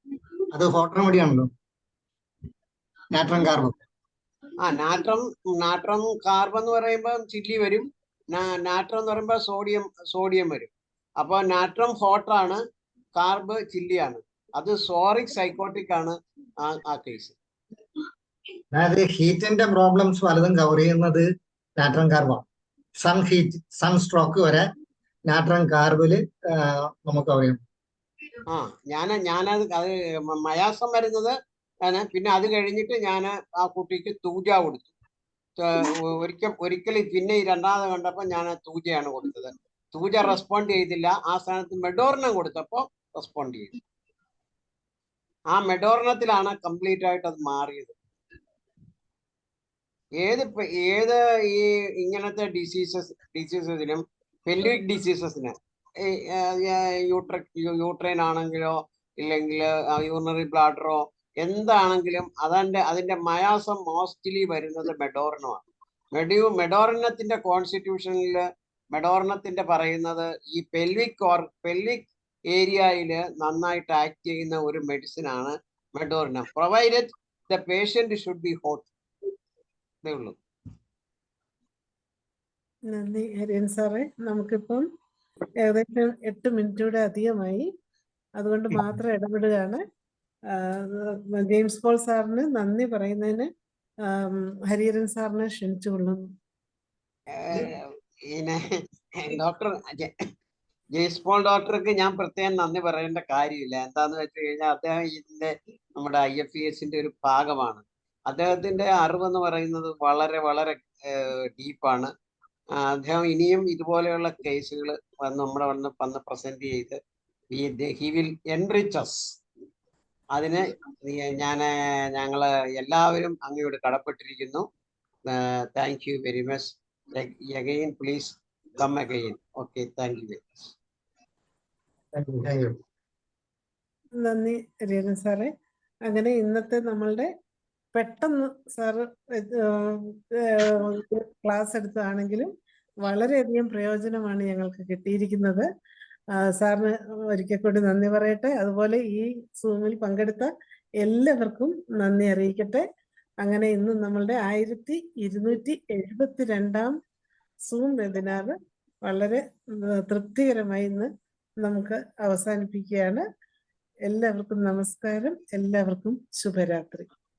അത് ഹോട്ട് റെമഡിയാണല്ലോ നാട്രം കാർബ്. നാട്രം കാർബ് എന്ന് പറയുമ്പോൾ ചില്ലി വരും, നാട്രം എന്ന് പറയുമ്പോൾ സോഡിയം വരും. അപ്പൊ നാട്രം ഹോട്ടാണ്, കാർബ് ചില്ലിയാണ്. അത് സോറിക് സൈക്കോട്ടിക് ആണ് ആ കേസ്. അതായത് ഹീറ്റിന്റെ പ്രോബ്ലംസ് പലതും കവർ ചെയ്യുന്നത് നാട്രം കാർബാണ്. സൺ സ്ട്രോക്ക് വരെ നാട്രം കാർബില് നമുക്ക് കവർ ചെയ്യാം. ഞാനത് മയാസം വരുന്നത് പിന്നെ അത് കഴിഞ്ഞിട്ട് ഞാൻ ആ കുട്ടിക്ക് തൂജ കൊടുത്തു. ഒരിക്കലും പിന്നെ രണ്ടാമത് കണ്ടപ്പോ ഞാൻ തൂജയാണ് കൊടുത്തത്. തൂജ റെസ്പോണ്ട് ചെയ്തില്ല. ആ സ്ഥാനത്ത് മെഡോർണം കൊടുത്തപ്പോ റെസ്പോണ്ട് ചെയ്തു. ആ മെഡോർണത്തിലാണ് കംപ്ലീറ്റ് ആയിട്ട് അത് മാറിയത്. ഏത് ഈ ഇങ്ങനത്തെ ഡിസീസസിനും പെൽവിക് ഡിസീസസിന് യൂട്രൈൻ ആണെങ്കിലോ ഇല്ലെങ്കിൽ യൂറിനറി ബ്ലാഡറോ എന്താണെങ്കിലും അതിന്റെ മയാസം മോസ്റ്റ്ലി വരുന്നത് മെഡോർണമാണ്. മെഡോർണത്തിന്റെ കോൺസ്റ്റിറ്റ്യൂഷനിൽ മെഡോർണത്തിന്റെ പറയുന്നത് ഈ പെൽവിക് ഏരിയയില് നന്നായിട്ട് ആക്ട് ചെയ്യുന്ന ഒരു മെഡിസിൻ ആണ് medorrhinum, provided the patient should be hot. ഇതേ ഉള്ളൂ. നന്ദി ഹരിഹരൻ സാറേ. നമുക്കിപ്പം ഏകദേശം 8 മിനിറ്റൂടെ അധികമായി. അതുകൊണ്ട് മാത്രം ഇടപെടുകയാണ്. ജെയിംസ് പോൾ സാറിന് നന്ദി പറയുന്നതിന് ഹരിഹരൻ സാറിനെ ക്ഷണിച്ചുകൊള്ളുന്നു. പിന്നെ ഡോക്ടർ ജെയിംസ് പോൾ ഡോക്ടർക്ക് ഞാൻ പ്രത്യേകം നന്ദി പറയേണ്ട കാര്യമില്ല. എന്താന്ന് വെച്ച് കഴിഞ്ഞാൽ അദ്ദേഹം നമ്മുടെ IFESന്റെ ഒരു ഭാഗമാണ്. അദ്ദേഹത്തിന്റെ അറിവെന്ന് പറയുന്നത് വളരെ വളരെ ഡീപ്പാണ്. അദ്ദേഹം ഇനിയും ഇതുപോലെയുള്ള കേസുകൾ വന്ന് പ്രസന്റ് ചെയ്ത് ഹി വിൽ എൻറിച്ച് us. അതിന് ഞങ്ങള് എല്ലാവരും അങ്ങയോട് കടപ്പെട്ടിരിക്കുന്നു. Thank you very much. Again, please come again. Okay, thank you very much. Thank you. നന്ദി ഹരിഹരൻ സാറേ. അങ്ങനെ ഇന്നത്തെ നമ്മളുടെ പെട്ടെന്ന് സാറ് ക്ലാസ് എടുത്തതാണെങ്കിലും വളരെയധികം പ്രയോജനമാണ് ഞങ്ങൾക്ക് കിട്ടിയിരിക്കുന്നത്. സാറിന് ഒരിക്കൽ കൂടി നന്ദി പറയട്ടെ. അതുപോലെ ഈ സൂമിൽ പങ്കെടുത്ത എല്ലാവർക്കും നന്ദി അറിയിക്കട്ടെ. അങ്ങനെ ഇന്ന് നമ്മളുടെ 1272 സൂം വെബിനാർ വളരെ തൃപ്തികരമായി ഇന്ന് നമുക്ക് അവസാനിപ്പിക്കുകയാണ്. എല്ലാവർക്കും നമസ്കാരം. എല്ലാവർക്കും ശുഭരാത്രി.